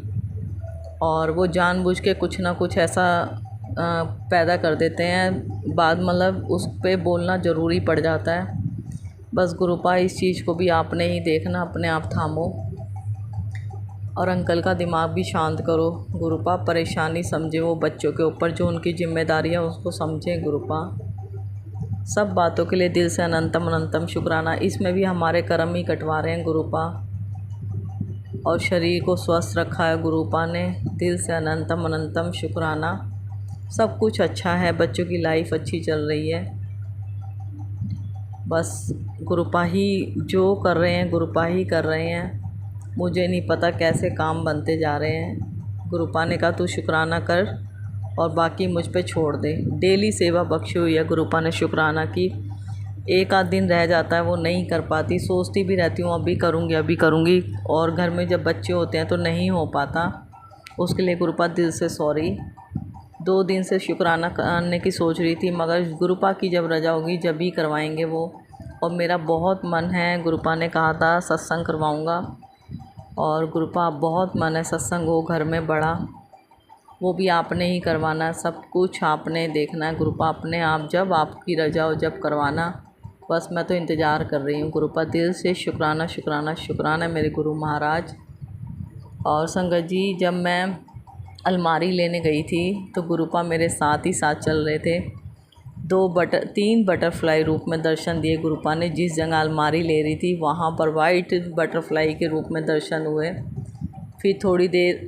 और वो जानबूझ के कुछ ना कुछ ऐसा पैदा कर देते हैं, बाद मतलब उस पे बोलना ज़रूरी पड़ जाता है। बस गुरुपा इस चीज़ को भी आपने ही देखना, अपने आप थामो और अंकल का दिमाग भी शांत करो। गुरुपा परेशानी समझे वो बच्चों के ऊपर, जो उनकी जिम्मेदारी है उसको समझें गुरुपा। सब बातों के लिए दिल से अनंतम अनंतम शुक्राना। इसमें भी हमारे कर्म ही कटवा रहे हैं गुरुपा, और शरीर को स्वस्थ रखा है गुरुपा ने। दिल से अनंतम अनंतम शुक्राना। सब कुछ अच्छा है, बच्चों की लाइफ अच्छी चल रही है। बस गुरुपा ही जो कर रहे हैं, गुरुपा ही कर रहे हैं। मुझे नहीं पता कैसे काम बनते जा रहे हैं। गुरुपा ने कहा तू शुक्राना कर और बाकी मुझ पे छोड़ दे। डेली सेवा बख्शी हुई है गुरुपा ने शुक्राना की। एक आध दिन रह जाता है वो नहीं कर पाती, सोचती भी रहती हूँ अभी करूँगी अभी करूँगी, और घर में जब बच्चे होते हैं तो नहीं हो पाता। उसके लिए गुरुपा दिल से सॉरी। 2 दिन से शुक्राना करने की सोच रही थी, मगर गुरुपा की जब रजा होगी जब भी करवाएंगे वो। और मेरा बहुत मन है, गुरुपा ने कहा था सत्संग करवाऊंगा, और गुरुपा बहुत मन है सत्संग हो घर में बड़ा, वो भी आपने ही करवाना है, सब कुछ आपने देखना है गुरुपा, अपने आप जब आपकी रजा हो जब करवाना। बस मैं तो इंतज़ार कर रही हूँ गुरुपा। दिल से शुक्राना शुक्राना शुक्राना मेरे गुरु महाराज। और संगत जी, जब मैं अलमारी लेने गई थी तो गुरुपा मेरे साथ ही साथ चल रहे थे। 3 बटरफ्लाई रूप में दर्शन दिए गुरुपा ने। जिस जगह अलमारी ले रही थी वहाँ पर वाइट बटरफ्लाई के रूप में दर्शन हुए। फिर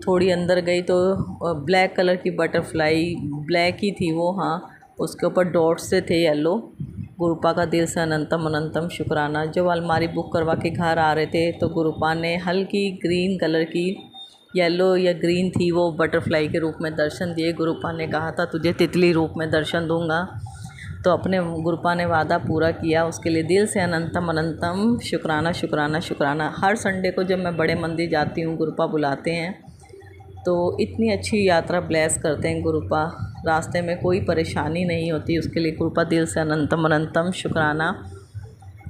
थोड़ी अंदर गई तो ब्लैक कलर की बटरफ्लाई, ब्लैक ही थी वो, हाँ, उसके ऊपर डॉट्स से थे येलो। गुरुपा का दिल से अनंतम अनंतम शुक्राना। जब अलमारी बुक करवा के घर आ रहे थे तो गुरुपा ने हल्की ग्रीन कलर की, येलो या ग्रीन थी वो, बटरफ्लाई के रूप में दर्शन दिए। गुरुपा ने कहा था तुझे तितली रूप में दर्शन दूंगा, तो अपने गुरुपा ने वादा पूरा किया। उसके लिए दिल से अनंतम अनंतम शुक्राना शुक्राना शुक्राना। हर संडे को जब मैं बड़े मंदिर जाती हूँ गुरुपा बुलाते हैं, तो इतनी अच्छी यात्रा ब्लेस करते हैं गुरुपा, रास्ते में कोई परेशानी नहीं होती। उसके लिए गुरुपा दिल से अनंतम अनंतम शुक्राना।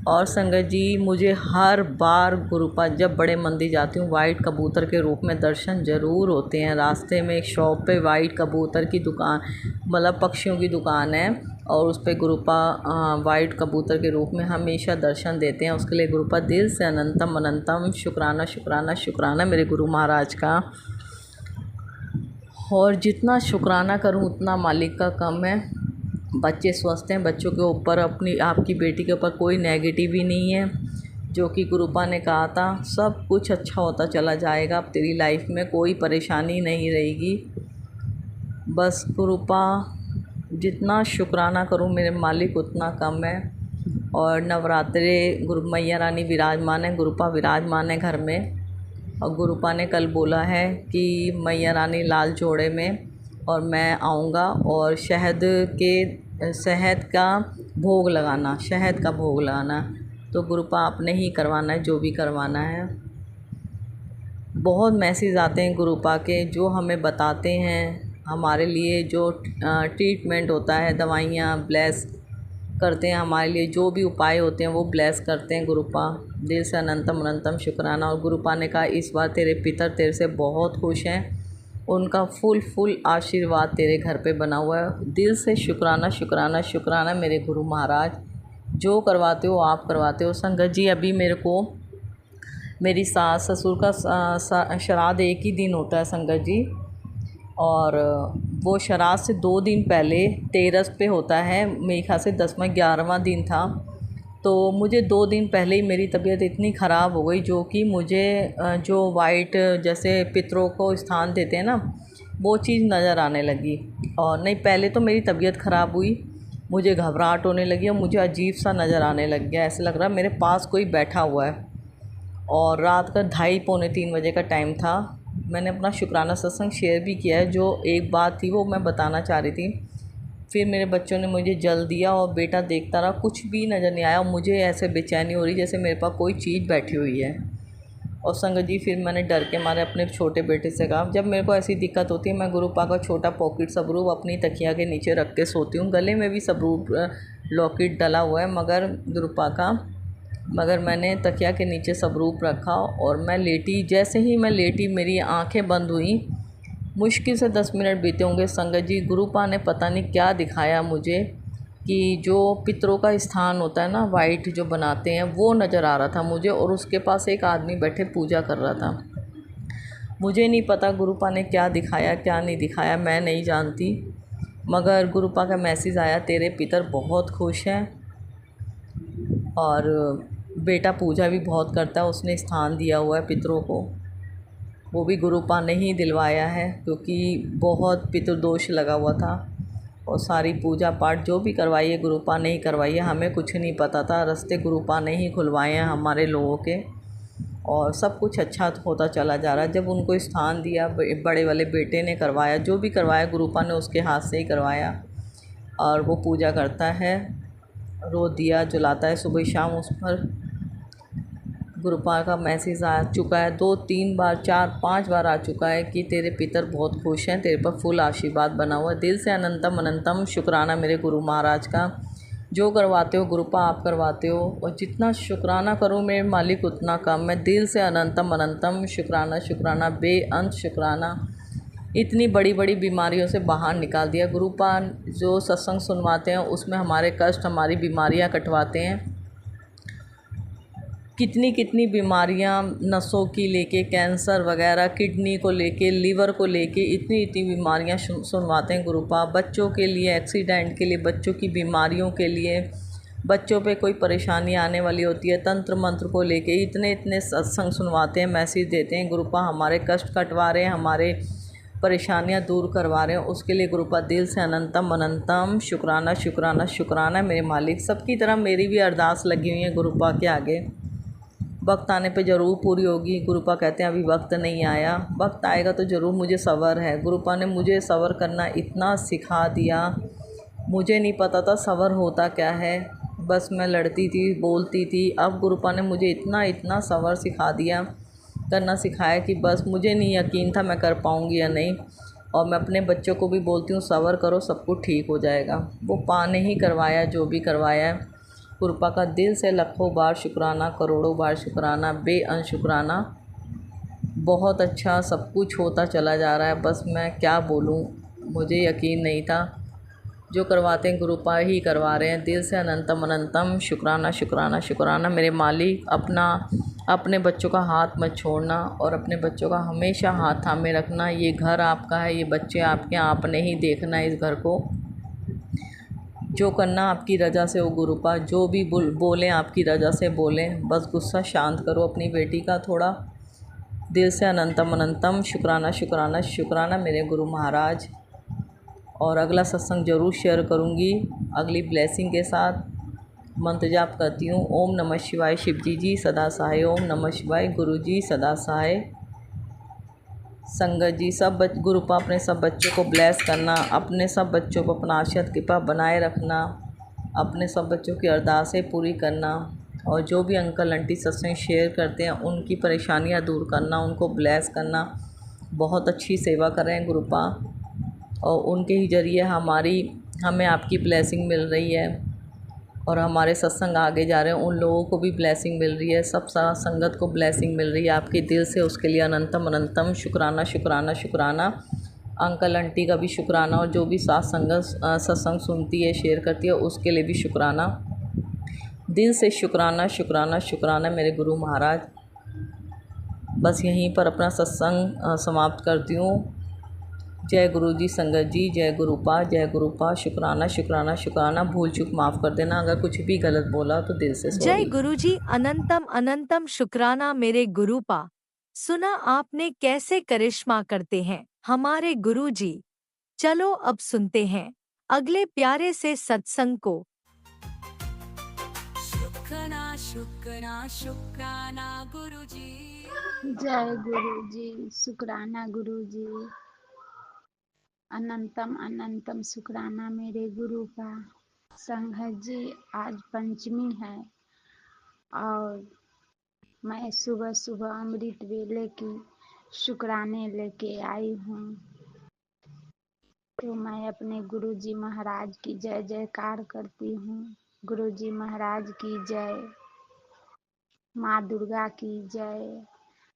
और संगत जी, मुझे हर बार गुरुपा जब बड़े मंदिर जाती हूँ वाइट कबूतर के रूप में दर्शन ज़रूर होते हैं। रास्ते में एक शॉप पे वाइट कबूतर की दुकान, मतलब पक्षियों की दुकान है, और उस पर गुरुपा वाइट कबूतर के रूप में हमेशा दर्शन देते हैं। उसके लिए गुरुपा दिल से अनंतम अनंतम शुक्राना शुक्राना शुक्राना मेरे गुरु महाराज का। और जितना शुक्राना करूँ उतना मालिक का कम है। बच्चे स्वस्थ हैं, बच्चों के ऊपर, अपनी आपकी बेटी के ऊपर कोई नेगेटिव ही नहीं है। जो कि गुरुपा ने कहा था सब कुछ अच्छा होता चला जाएगा, अब तेरी लाइफ में कोई परेशानी नहीं रहेगी। बस गुरुपा, जितना शुक्राना करूं मेरे मालिक उतना कम है। और नवरात्रे गुरु मैया रानी विराजमान है, गुरुपा विराजमान है घर में। और गुरुपा ने कल बोला है कि मैया रानी लाल जोड़े में और मैं आऊँगा, और शहद का भोग लगाना, शहद का भोग लगाना। तो गुरुपा आपने ही करवाना है जो भी करवाना है। बहुत मैसेज आते हैं गुरुपा के जो हमें बताते हैं हमारे लिए जो ट्रीटमेंट होता है, दवाइयाँ ब्लेस करते हैं हमारे लिए, जो भी उपाय होते हैं वो ब्लेस करते हैं गुरुपा। दिल से अनंतम अनंतम शुक्राना। और गुरुपा ने कहा इस बार तेरे पितर तेरे से बहुत खुश हैं, उनका फुल आशीर्वाद तेरे घर पे बना हुआ है। दिल से शुक्राना शुक्राना शुक्राना मेरे गुरु महाराज, जो करवाते हो आप करवाते हो। संगत जी, अभी मेरे को मेरी सास ससुर का श्राद्ध एक ही दिन होता है संगत जी, और वो श्राद्ध से 2 दिन पहले 13 पे होता है, मेरे ख्याल से 10वां 11वां दिन था। तो मुझे 2 दिन पहले ही मेरी तबीयत इतनी ख़राब हो गई, जो कि मुझे जो वाइट जैसे पितरों को स्थान देते हैं ना, वो चीज़ नज़र आने लगी। और नहीं, पहले तो मेरी तबीयत ख़राब हुई, मुझे घबराहट होने लगी और मुझे अजीब सा नज़र आने लग गया, ऐसा लग रहा मेरे पास कोई बैठा हुआ है। और रात का 2:30 पौने 3 बजे का टाइम था। मैंने अपना शुक्राना सत्संग शेयर भी किया है, जो एक बात थी वो मैं बताना चाह रही थी। फिर मेरे बच्चों ने मुझे जल दिया और बेटा देखता रहा, कुछ भी नज़र नहीं आया। और मुझे ऐसे बेचैनी हो रही जैसे मेरे पास कोई चीज़ बैठी हुई है। और संगत जी, फिर मैंने डर के मारे अपने छोटे बेटे से कहा, जब मेरे को ऐसी दिक्कत होती है मैं गुरुपा का छोटा पॉकेट सबरूप अपनी तकिया के नीचे रख के सोती हूँ। गले में भी सबरूप लॉकेट डला हुआ है मगर गुरुपा का, मगर मैंने तकिया के नीचे सबरूप रखा और मैं लेटी। जैसे ही मैं लेटी मेरी आंखें बंद हुई, मुश्किल से 10 मिनट बीते होंगे संगत जी। गुरुपा ने पता नहीं क्या दिखाया मुझे कि जो पितरों का स्थान होता है ना, वाइट जो बनाते हैं, वो नज़र आ रहा था मुझे, और उसके पास एक आदमी बैठे पूजा कर रहा था। मुझे नहीं पता गुरुपा ने क्या दिखाया क्या नहीं दिखाया, मैं नहीं जानती, मगर गुरुपा का मैसेज आया तेरे पितर बहुत खुश हैं और बेटा पूजा भी बहुत करता है, उसने स्थान दिया हुआ है पितरों को। वो भी गुरुपा ने ही दिलवाया है, क्योंकि बहुत पितृदोष लगा हुआ था। और सारी पूजा पाठ जो भी करवाई है गुरुपा ने ही करवाई है, हमें कुछ नहीं पता था। रास्ते गुरुपा ने ही खुलवाए हैं हमारे लोगों के, और सब कुछ अच्छा होता चला जा रहा है। जब उनको स्थान दिया, बड़े वाले बेटे ने करवाया, जो भी करवाया गुरुपा ने उसके हाथ से ही करवाया। और वो पूजा करता है, रोज़ दिया जलाता है सुबह शाम उस पर। गुरुपा का मैसेज आ चुका है, 2-3 बार 4-5 बार आ चुका है कि तेरे पितर बहुत खुश हैं, तेरे पर फुल आशीर्वाद बना हुआ है। दिल से अनंतम अनंतम शुक्राना मेरे गुरु महाराज का। जो करवाते हो गुरुपा आप करवाते हो, और जितना शुक्राना करूँ मेरे मालिक उतना कम। मैं दिल से अनंतम अनंतम शुक्राना शुक्राना बेअंत शुक्राना। इतनी बड़ी बड़ी बीमारियों से बाहर निकाल दिया गुरुपा। जो सत्संग सुनवाते हैं उसमें हमारे कष्ट हमारी बीमारियां कटवाते हैं। कितनी कितनी बीमारियां नसों की लेके कैंसर वगैरह, किडनी को लेके, लीवर को लेके इतनी इतनी बीमारियां सुनवाते हैं गुरुपा। बच्चों के लिए, एक्सीडेंट के लिए, बच्चों की बीमारियों के लिए, बच्चों पे कोई परेशानी आने वाली होती है, तंत्र मंत्र को लेके इतने इतने सत्संग सुनवाते हैं, मैसेज देते हैं गुरुपा। हमारे कष्ट कटवा रहे हैं, हमारे परेशानियां दूर करवा रहे हैं, उसके लिए गुरुपा दिल से अनंतम अनंतम शुक्राना शुक्राना शुक्राना मेरे मालिक। सबकी तरह मेरी भी अरदास लगी हुई है गुरुपा के आगे। वक्त आने पे ज़रूर पूरी होगी। गुरुपा कहते हैं अभी वक्त नहीं आया, वक्त आएगा तो ज़रूर। मुझे सब्र है, गुरुपा ने मुझे सब्र करना इतना सिखा दिया। मुझे नहीं पता था सब्र होता क्या है, बस मैं लड़ती थी, बोलती थी। अब गुरुपा ने मुझे इतना इतना सब्र सिखा दिया, करना सिखाया कि बस मुझे नहीं यकीन था मैं कर पाऊँगी या नहीं। और मैं अपने बच्चों को भी बोलती हूँ सब्र करो, सब कुछ ठीक हो जाएगा। वो पा ने ही करवाया जो भी करवाया है। गुरुपा का दिल से लाखों बार शुक्राना, करोड़ों बार शुक्राना, बेअंत शुक्राना। बहुत अच्छा सब कुछ होता चला जा रहा है, बस मैं क्या बोलूँ, मुझे यकीन नहीं था। जो करवाते हैं गुरुपा ही करवा रहे हैं। दिल से अनंतम अनंतम शुक्राना शुक्राना शुक्राना मेरे मालिक। अपने बच्चों का हाथ मत छोड़ना, और अपने बच्चों का हमेशा हाथ थामे रखना। ये घर आपका है, ये बच्चे आपके, आपने ही देखना है इस घर को। जो करना आपकी रज़ा से हो गुरुपा, जो भी बोलें आपकी रज़ा से बोलें। बस गुस्सा शांत करो अपनी बेटी का थोड़ा। दिल से अनंतम अनंतम शुक्राना शुक्राना शुक्राना मेरे गुरु महाराज। और अगला सत्संग ज़रूर शेयर करूँगी अगली ब्लेसिंग के साथ। मंत्र जाप करती हूँ। ओम नमः शिवाय शिवजी जी सदा सहाय। ओम नमः शिवाय गुरु जी सदा सहाय। संगत जी सब गुरुपा अपने सब बच्चों को ब्लेस करना, अपने सब बच्चों को अपना आशीर्वाद कृपा बनाए रखना, अपने सब बच्चों की अरदासें पूरी करना, और जो भी अंकल आंटी सत्संग शेयर करते हैं उनकी परेशानियां दूर करना, उनको ब्लेस करना। बहुत अच्छी सेवा कर रहे हैं गुरुपा, और उनके ही ज़रिए हमें आपकी ब्लेसिंग मिल रही है, और हमारे सत्संग आगे जा रहे हैं। उन लोगों को भी ब्लेसिंग मिल रही है, सब संगत को ब्लेसिंग मिल रही है आपके दिल से। उसके लिए अनंतम अनंतम शुक्राना शुक्राना शुक्राना। अंकल आंटी का भी शुक्राना, और जो भी साथ संगत सत्संग सुनती है, शेयर करती है, उसके लिए भी शुक्राना। दिल से शुक्राना शुक्राना शुक्राना मेरे गुरु महाराज। बस यहीं पर अपना सत्संग समाप्त करती हूँ। जय गुरु जी संगत जी, जय गुरुपा, जय गुरुपा। शुक्राना शुक्राना शुक्राना। भूल चूक माफ़ कर देना, अगर कुछ भी गलत बोला तो दिल से जय सॉरी। गुरुजी, अनंतम अनंतम शुक्राना मेरे गुरुपा। सुना आपने कैसे करिश्मा करते हैं हमारे गुरुजी। चलो अब सुनते हैं अगले प्यारे से सत्संग को। शुक्राना शुक्राना शुक्राना गुरुजी। जय गुरु जी, शुक्राना गुरु जी। अनंतम अनंतम शुक्राना मेरे गुरु का। संघत जी आज पंचमी है, और मैं सुबह सुबह अमृत वेले की शुक्राने लेके आई हूँ। तो मैं अपने गुरु जी महाराज की जय जयकार करती हूँ। गुरु जी महाराज की जय, माँ दुर्गा की जय।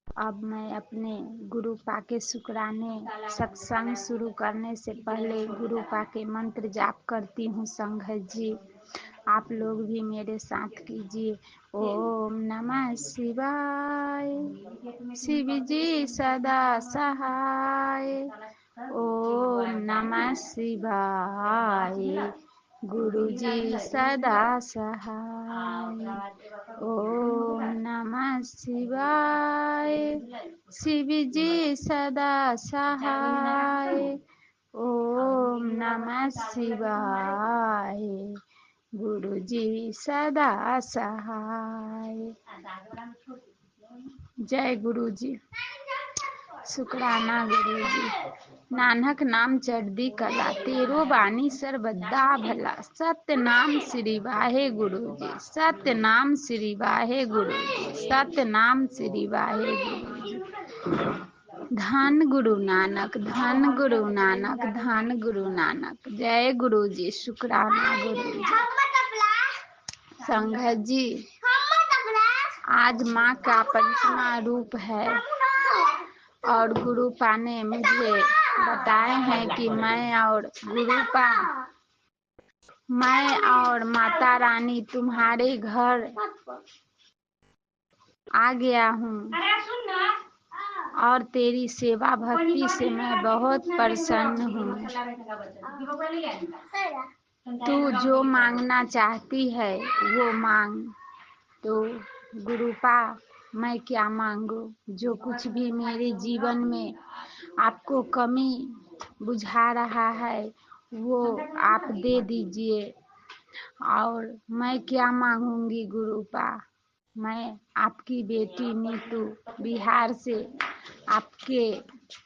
अब मैं अपने गुरुपा के शुक्राने सत्संग शुरू करने से पहले गुरुपा के मंत्र जाप करती हूँ। संघत जी आप लोग भी मेरे साथ कीजिए। ओम नमः शिवाय, शिव जी सदा सहाय। ओम नमः शिवाय, गुरु जी सदा सहाय। ओम नमः शिवाय, शिव जी सदा सहाय। ओम नमः शिवाय, गुरु जी सदा सहाय। जय गुरु जी। शुक्राना गुरु जी। नानक नाम चढ़दी कला, तेरो बानी सरबद्दा भला। सत्य नाम श्री वाहे गुरु जी, सत्य नाम श्री वाहे गुरु जी, सत्य नाम श्री वाहे गुरु जी। धन गुरु नानक, धन गुरु नानक, धन गुरु नानक। जय गुरु जी, शुक्राना गुरु जी। संघत जी, आज माँ का पंचमा रूप है और गुरुपा ने मुझे बताए हैं कि मैं और माता रानी तुम्हारे घर आ गया हूँ और तेरी सेवा भक्ति से मैं बहुत प्रसन्न हूँ। तू जो मांगना चाहती है वो मांग। तो गुरुपा, मैं क्या मांगू? जो कुछ भी मेरे जीवन में आपको कमी बुझा रहा है वो आप दे दीजिए। और मैं क्या मांगूंगी गुरुपा? मैं आपकी बेटी नीतू बिहार से आपके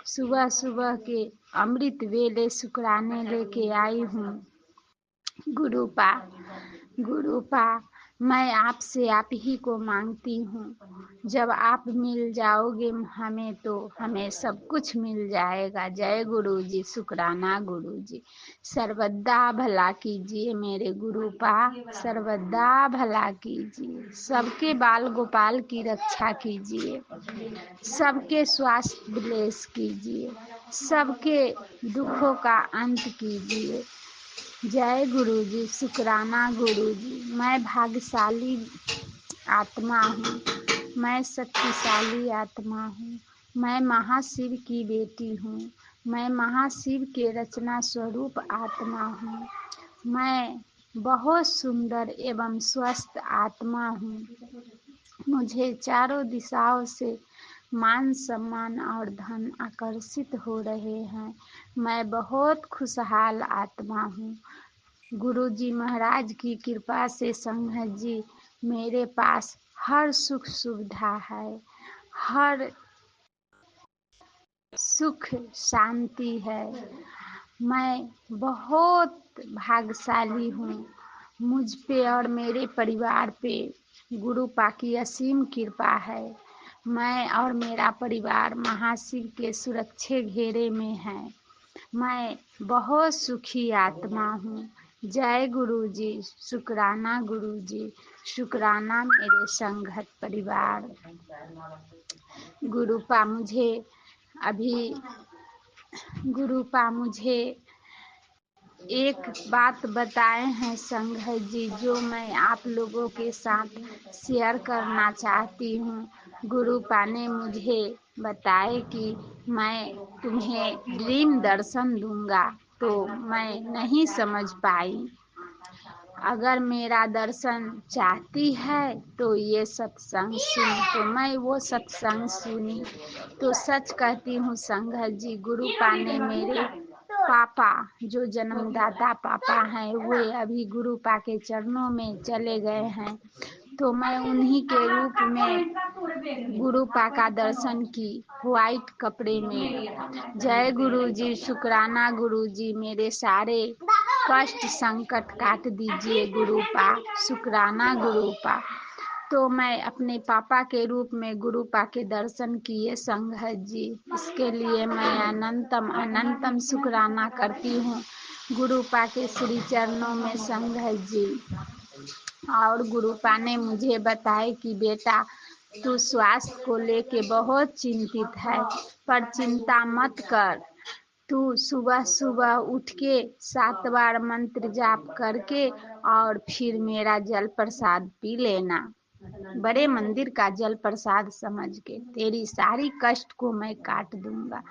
सुबह सुबह के अमृत वेले शुक्राने लेके आई हूँ। गुरुपा, गुरुपा, मैं आपसे आप ही को मांगती हूँ। जब आप मिल जाओगे हमें तो हमें सब कुछ मिल जाएगा। जय गुरु जी, शुक्राना गुरु जी। सर्वदा भला कीजिए मेरे गुरुपा, सर्वदा भला कीजिए। सबके बाल गोपाल की रक्षा कीजिए, सबके स्वास्थ्य विलेस कीजिए, सबके दुखों का अंत कीजिए। जय गुरु जी, शुक्राना गुरु जी। मैं भाग्यशाली आत्मा हूँ, मैं शक्तिशाली आत्मा हूँ, मैं महाशिव की बेटी हूँ, मैं महाशिव के रचना स्वरूप आत्मा हूँ, मैं बहुत सुंदर एवं स्वस्थ आत्मा हूँ। मुझे चारों दिशाओं से मान सम्मान और धन आकर्षित हो रहे हैं। मैं बहुत खुशहाल आत्मा हूँ। गुरु जी महाराज की कृपा से संघत जी मेरे पास हर सुख सुविधा है, हर सुख शांति है। मैं बहुत भाग्यशाली हूँ। मुझ पे और मेरे परिवार पे गुरुपा की असीम कृपा है। मैं और मेरा परिवार महाशिव के सुरक्षे घेरे में है। मैं बहुत सुखी आत्मा हूँ। जय गुरु जी, शुक्राना गुरु जी, शुक्राना मेरे संघत परिवार। गुरुपा मुझे एक बात बताए हैं संघत जी, जो मैं आप लोगों के साथ शेयर करना चाहती हूँ। गुरुपा ने मुझे बताए कि मैं तुम्हें ड्रीम दर्शन दूंगा, तो मैं नहीं समझ पाई। अगर मेरा दर्शन चाहती है तो ये सत्संग सुन। तो मैं वो सत्संग सुनी। तो सच कहती हूँ संघत जी, गुरुपा ने मेरे पापा, जो जन्मदाता पापा हैं, वो अभी गुरुपा के चरणों में चले गए हैं। तो मैं उन्हीं के रूप में गुरुपा का दर्शन की, व्हाइट कपड़े में। जय गुरु जी, शुक्राना गुरु जी, मेरे सारे कष्ट संकट काट दीजिए गुरुपा, शुक्राना गुरुपा। तो मैं अपने पापा के रूप में गुरुपा के दर्शन किए संघत जी। इसके लिए मैं अनंतम शुक्राना करती हूँ गुरुपा के श्री चरणों में संघत जी। और गुरुपा ने मुझे बताया कि बेटा, तू स्वास्थ्य को लेके बहुत चिंतित है, पर चिंता मत कर। तू सुबह सुबह उठ के 7 बार मंत्र जाप करके और फिर मेरा जल प्रसाद पी लेना। बड़े मंदिर का जल प्रसाद समझ के तेरी सारी कष्ट को मैं काट दूंगा।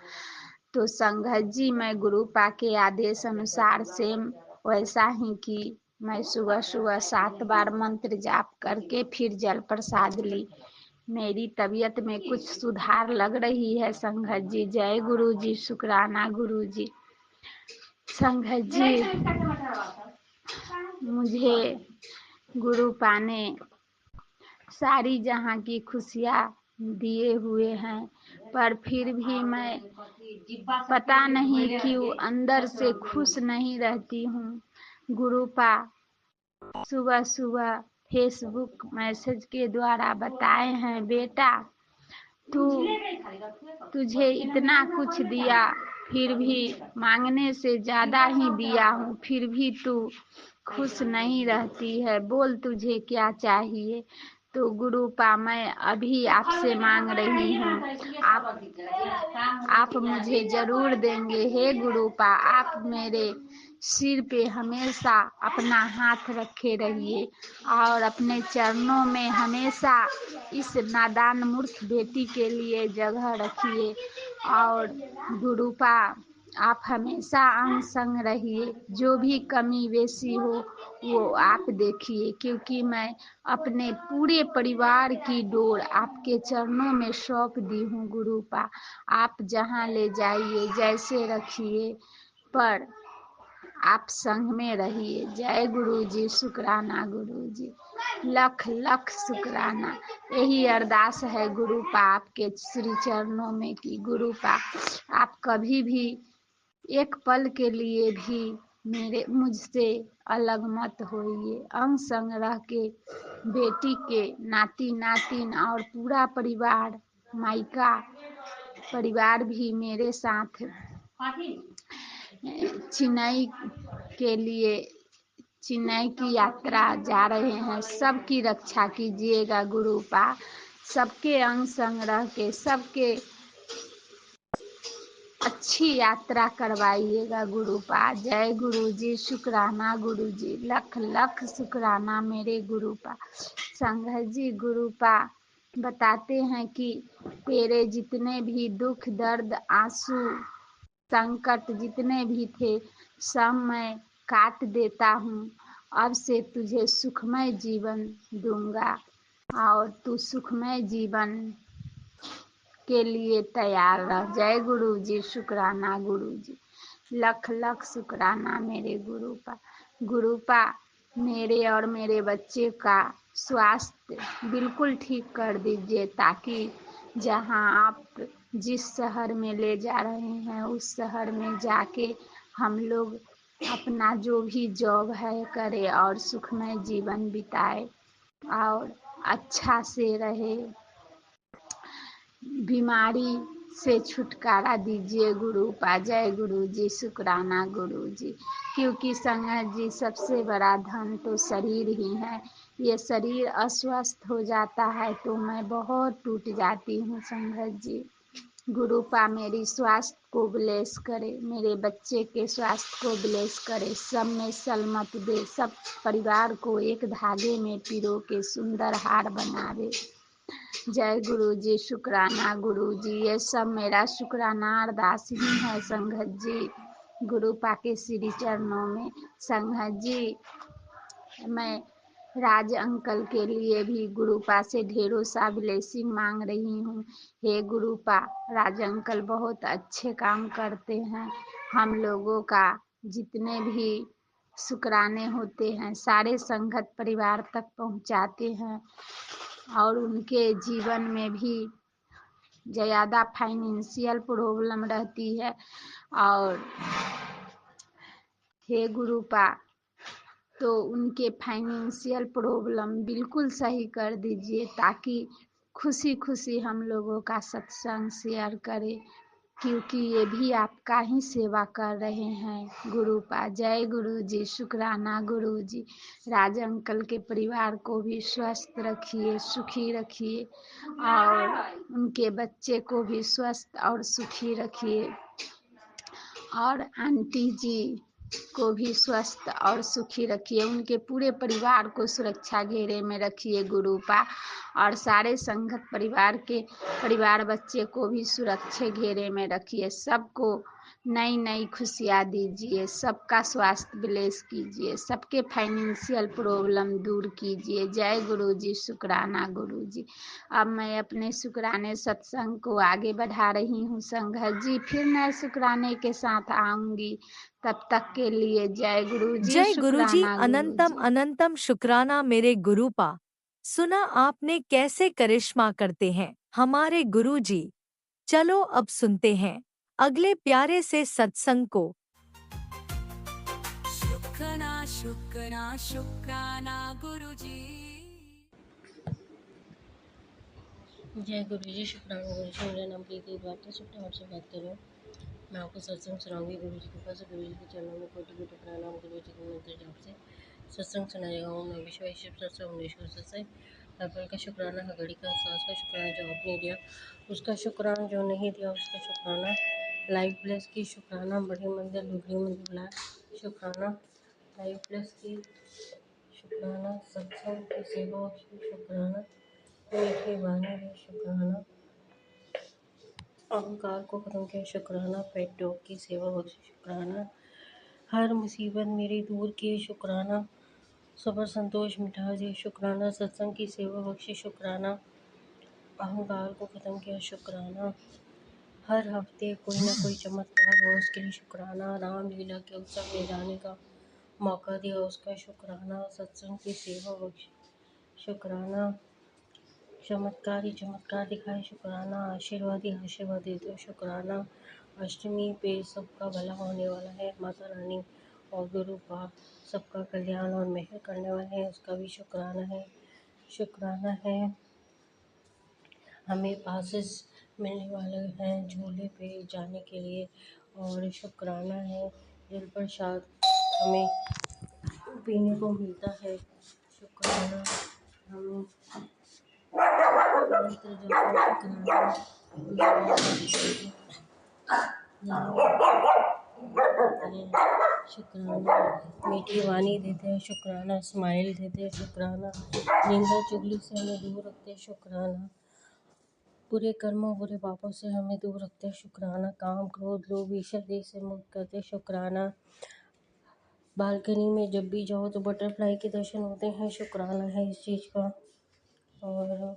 तो संघत जी, मैं गुरुपा के आदेश अनुसार सेम वैसा ही की। मैं सुबह सुबह 7 बार मंत्र जाप करके फिर जल प्रसाद ली। मेरी तबीयत में कुछ सुधार लग रही है संघत जी। जय गुरु जी, शुक्राना गुरु जी। संघत जी, मुझे गुरुपा ने सारी जहां की खुशियाँ दिए हुए हैं, पर फिर भी मैं पता नहीं क्यों अंदर से खुश नहीं रहती हूँ। गुरुपा सुबह सुबह फेसबुक मैसेज के द्वारा बताए हैं, बेटा तू तुझे इतना कुछ दिया, फिर भी मांगने से ज्यादा ही दिया हूँ, फिर भी तू खुश नहीं रहती है, बोल तुझे क्या चाहिए। तो गुरुपा मैं अभी आपसे मांग रही हूँ, आप मुझे जरूर देंगे। हे गुरुपा, आप मेरे सिर पे हमेशा अपना हाथ रखे रहिए और अपने चरणों में हमेशा इस नादान मूर्ख बेटी के लिए जगह रखिए। और गुरुपा आप हमेशा अंग संग रहिए, जो भी कमी बेसी हो वो आप देखिए, क्योंकि मैं अपने पूरे परिवार की डोर आपके चरणों में सौंप दी हूँ। गुरुपा आप जहाँ ले जाइए, जैसे रखिए, पर आप संग में रहिए। जय गुरु जी, शुक्राना गुरु जी, लख लख शुक्राना। यही अरदास है गुरुपा आपके श्री चरणों में कि गुरुपा आप कभी भी एक पल के लिए भी मुझसे अलग मत होइए। अंग संग रह के बेटी के नाती नातिन और पूरा परिवार, मायका परिवार भी मेरे साथ चेन्नई के लिए, चेन्नई की यात्रा जा रहे हैं। सबकी रक्षा कीजिएगा गुरुपा, सबके अंग संग रह के सबके अच्छी यात्रा करवाइएगा गुरुपा। जय गुरु जी, शुक्राना गुरु जी, लख लख शुक्राना मेरे गुरुपा। संघ जी गुरुपा बताते हैं कि तेरे जितने भी दुख दर्द आंसू संकट जितने भी थे, सब मैं काट देता हूँ। अब से तुझे सुखमय जीवन दूंगा और तू सुखमय जीवन के लिए तैयार रह। जय गुरु जी, शुक्राना गुरु जी, लख लख शुक्राना मेरे गुरुपा। गुरुपा मेरे और मेरे बच्चे का स्वास्थ्य बिल्कुल ठीक कर दीजिए, ताकि जहां आप जिस शहर में ले जा रहे हैं उस शहर में जाके हम लोग अपना जो भी जॉब है करे और सुखमय जीवन बिताए और अच्छा से रहे। बीमारी से छुटकारा दीजिए गुरुपा। जय गुरु जी, शुक्राना गुरु जी, क्योंकि संगत जी सबसे बड़ा धन तो शरीर ही है। ये शरीर अस्वस्थ हो जाता है तो मैं बहुत टूट जाती हूँ। संगत जी गुरुपा मेरी स्वास्थ्य को ब्लेस करे, मेरे बच्चे के स्वास्थ्य को ब्लेस करे, सब में सलमत दे, सब परिवार को एक धागे में पिरो के सुंदर हार बनावे। जय गुरु जी, शुक्राना गुरु जी, ये सब मेरा शुक्राना अरदास ही है संगत जी गुरुपा के श्री चरणों में। संगत जी मैं राज अंकल के लिए भी गुरुपा से ढेरों सा ब्लेसिंग मांग रही हूँ। हे गुरुपा, राज अंकल बहुत अच्छे काम करते हैं, हम लोगों का जितने भी शुक्राने होते हैं सारे संगत परिवार तक पहुँचाते हैं और उनके जीवन में भी ज़्यादा फाइनेंशियल प्रॉब्लम रहती है। और हे गुरुपा तो उनके फाइनेंशियल प्रॉब्लम बिल्कुल सही कर दीजिए, ताकि खुशी खुशी हम लोगों का सत्संग शेयर करें, क्योंकि ये भी आपका ही सेवा कर रहे हैं गुरुपा। जय गुरु जी, शुक्राना गुरु जी, राज अंकल के परिवार को भी स्वस्थ रखिए, सुखी रखिए और उनके बच्चे को भी स्वस्थ और सुखी रखिए और आंटी जी को भी स्वस्थ और सुखी रखिए, उनके पूरे परिवार को सुरक्षा घेरे में रखिए गुरुपा और सारे संगत परिवार के परिवार बच्चे को भी सुरक्षित घेरे में रखिए, सबको नई नई खुशियाँ दीजिए, सबका स्वास्थ्य ब्लेस कीजिए, सबके फाइनेंशियल प्रॉब्लम दूर कीजिए। जय गुरु जी, शुक्राना गुरु जी। अब मैं अपने शुक्राने सत्संग को आगे बढ़ा रही हूँ संगत जी, फिर नए शुक्राने के साथ आऊंगी, तब तक के लिए जय गुरु जी, जय गुरुजी, शुक्राना गुरु अनंतम जी। अनंतम शुक्राना मेरे गुरुपा। सुना आपने कैसे करिश्मा करते हैं हमारे गुरुजी। चलो अब सुनते हैं अगले प्यारे से सत्संग को। शुक्राना शुक्राना शुक्राना गुरुजी। जय गुरु जी, शुक्राना गुरु जी। मेरा नाम प्रीति द्वारा शुक्र आपसे बात कर रहा हूँ। मैं आपको सत्संग सुनाऊंगी गुरु जी के पास। गुरु जी के चरणों में कोटि कोटि प्रणाम। गुरु जी के मंत्र जाप से सत्संग सुनाएगा हूँ। मैं विश्व सत्संग उन्नीश्वर सत्संग। हर पल का शुक्राना, हर घड़ी का सांस का शुक्राना। जो आपने दिया उसका शुक्राना, जो नहीं दिया उसका शुक्राना। लाइफ प्लस की शुक्राना, बड़ी मंदिर लुगड़ी मंदिर बुला शुक्राना। लाइफ प्लस की शुक्राना, सत्संग की सेवा शुक्राना, मीठी वाणी है शुक्राना, अहंकार को खत्म किया शुक्राना, पेट डॉग की सेवा बख्शी शुक्राना, हर मुसीबत मेरी दूर की शुक्राना, सबर संतोष मिटा दिया शुक्राना, सत्संग की सेवा बख्शी शुक्राना, अहंकार को खत्म किया शुक्राना, हर हफ्ते कोई ना कोई चमत्कार हो उसके लिए शुक्राना, रामलीला के उत्सव में जाने का मौका दिया उसका शुक्राना, सत्संग की सेवा बख्शी शुक्राना, चमत्कार ही चमत्कार दिखाए शुक्राना, आशीर्वाद ही आशीर्वाद देते हो शुक्राना। अष्टमी पे सबका भला होने वाला है, माता रानी और गुरु का सबका कल्याण और मेहर करने वाले हैं, उसका भी शुक्राना है। शुक्राना है हमें पासेस मिलने वाले हैं झूले पे जाने के लिए, और शुक्राना है जल प्रसाद हमें पीने को मिलता है शुक्राना। हमें मंत्र जप शुक्राना, मीठी वाणी देते हैं शुक्राना, स्माइल देते हैं शुक्राना, निंदा चुगली से हमें दूर रखते हैं शुक्राना, बुरे कर्मों बुरे पापों से हमें दूर रखते हैं शुक्राना, काम क्रोध लोभ ईर्ष्या देश से मुक्त करते हैं शुक्राना। बालकनी में जब भी जाओ तो बटरफ्लाई के दर्शन होते हैं, शुक्राना है इस चीज़ का। और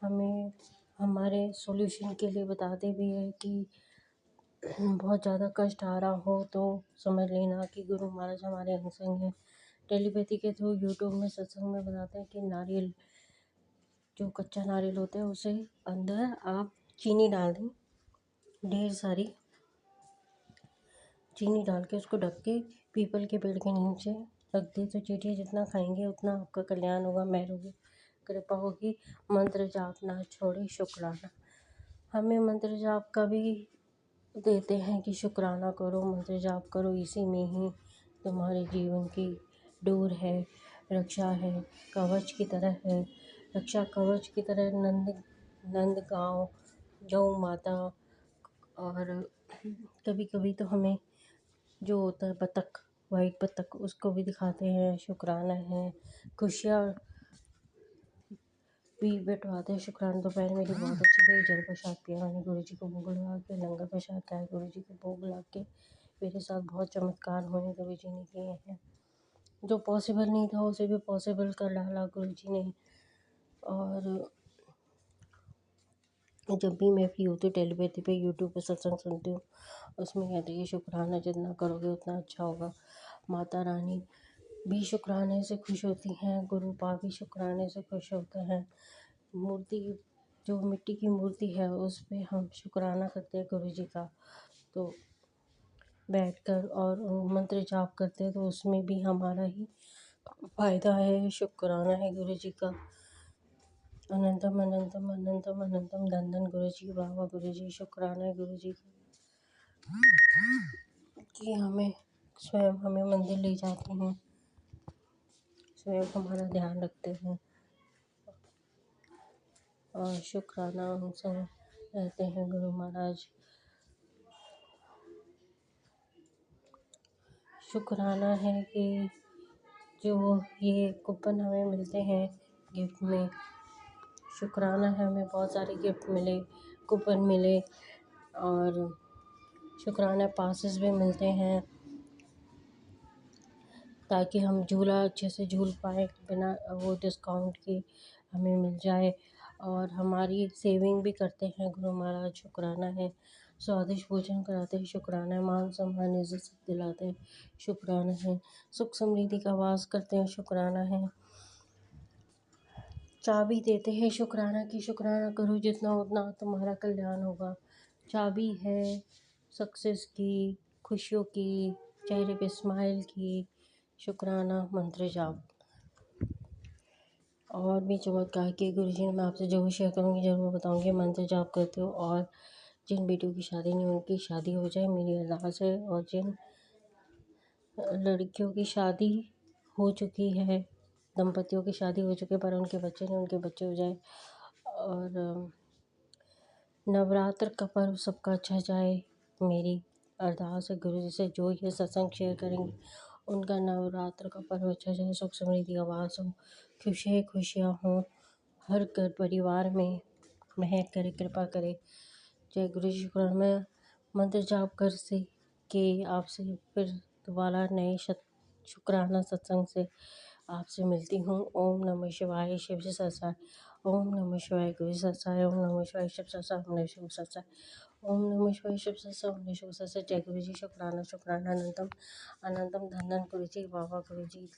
हमें हमारे सॉल्यूशन के लिए बताते भी है कि बहुत ज़्यादा कष्ट आ रहा हो तो समझ लेना कि गुरु महाराज हमारे अंग संग हैं। टेलीपैथी के थ्रू यूट्यूब में सत्संग में बताते हैं कि नारियल, जो कच्चा नारियल होता है उसे अंदर आप चीनी डाल दें, ढेर सारी चीनी डाल के उसको ढक के पीपल के पेड़ के नीचे रख दे तो चींटियाँ जितना खाएंगे उतना आपका कल्याण होगा, मेहर होगी, कृपा होगी। मंत्र जाप ना छोड़े शुक्राना। हमें मंत्र जाप का भी देते हैं कि शुक्राना करो, मंत्र जाप करो, इसी में ही तुम्हारे जीवन की डोर है, रक्षा है, कवच की तरह है, रक्षा कवच की तरह। नंद गाँव गौ माता, और कभी कभी तो हमें जो होता है बतख, वाइट बतख, उसको भी दिखाते हैं, शुक्राना है। खुशियाँ भी बैठवाते हैं शुक्राना। दोपहर मेरी बहुत अच्छी गई, जल प्रसाद पिया मैंने गुरु जी को भोग लगा के, लंगर प्रसाद खाया गुरु जी को भोग लगा के, मेरे साथ बहुत चमत्कार हुए गुरु जी ने किए हैं। जो पॉसिबल नहीं था उसे भी पॉसिबल कर डाला गुरु जी ने। और जब भी मैं फ्री होती हूँ टेलीपैथी पे यूट्यूब पे सत्संग सुनती हूँ, उसमें कहते हैं कि शुक्राना जितना करोगे उतना अच्छा होगा। माता रानी भी शुक्राने से खुश होती हैं, गुरु पाक भी शुक्राने से खुश होते हैं। मूर्ति, जो मिट्टी की मूर्ति है उस पे हम शुक्राना करते हैं गुरु जी का, तो बैठकर और मंत्र जाप करते हैं तो उसमें भी हमारा ही फायदा है। शुक्राना है गुरु जी का। अनंतम अनंतम अनंतम अनंतम धन धन गुरु जी, बाबा गुरु जी, शुक्राना है गुरु जी का कि हमें स्वयं हमें मंदिर ले जाते हैं, स्वयं हमारा ध्यान रखते हैं, और शुक्राना हम सब रहते हैं गुरु महाराज। शुक्राना है कि जो ये कूपन हमें मिलते हैं गिफ्ट में, शुक्राना है हमें बहुत सारे गिफ्ट मिले, कूपन मिले, और शुक्राना पासेस भी मिलते हैं ताकि हम झूला अच्छे से झूल पाएँ, बिना वो डिस्काउंट के हमें मिल जाए। और हमारी सेविंग भी करते हैं गुरु महाराज, शुक्राना है। स्वादिष्ट भोजन कराते हैं, शुक्राना है। मान सम्मान इज़्ज़त दिलाते हैं, शुक्राना है। सुख समृद्धि का वास करते हैं, शुक्राना है। चाबी देते हैं शुक्राना की। शुक्राना करो जितना उतना तुम्हारा कल्याण होगा। चाबी है सक्सेस की, खुशियों की, चेहरे पे स्माइल की। शुक्राना मंत्र जाप। और भी चमत्कार के गुरुजी ने मैं आपसे जरूर शेयर करूँगी, जरूर बताऊँगी। मंत्र जाप करते हो और जिन बेटियों की शादी नहीं उनकी शादी हो जाए, मेरी अरदास है। और जिन लड़कियों की शादी हो चुकी है, दंपतियों की शादी हो चुकी है पर उनके बच्चे नहीं, उनके बच्चे हो जाए। और नवरात्र का पर्व सबका अच्छा जाए, मेरी अरदास है गुरु जी से। जो ये सत्संग शेयर करेंगे उनका नवरात्र का पर्व अच्छा जाए, सुख समृद्धि का वास हो, खुशियाँ हों, हर घर परिवार में महक करे, कृपा करे। जय गुरु जी। शुक्राना। मैं मंत्र जाप कर से के आपसे फिर दोबारा नए शुक्राना सत्संग से आपसे मिलती हूँ। ओम नमः शिवाय, शिव जी सत्साय। ओम नमः शिवाय, गुरु जी सत्साय। ओम नमः शिवाय, शिव सत्साय, ओम नमः शिव सत्साय। ओम नमः शिवाय, शिव सत्साय, ओम नमः शिव सत्साय। जय गुरु जी। शुक्राना शुक्राना अनंतम अनंतम धन धन गुरु जी, बाबा गुरु जी।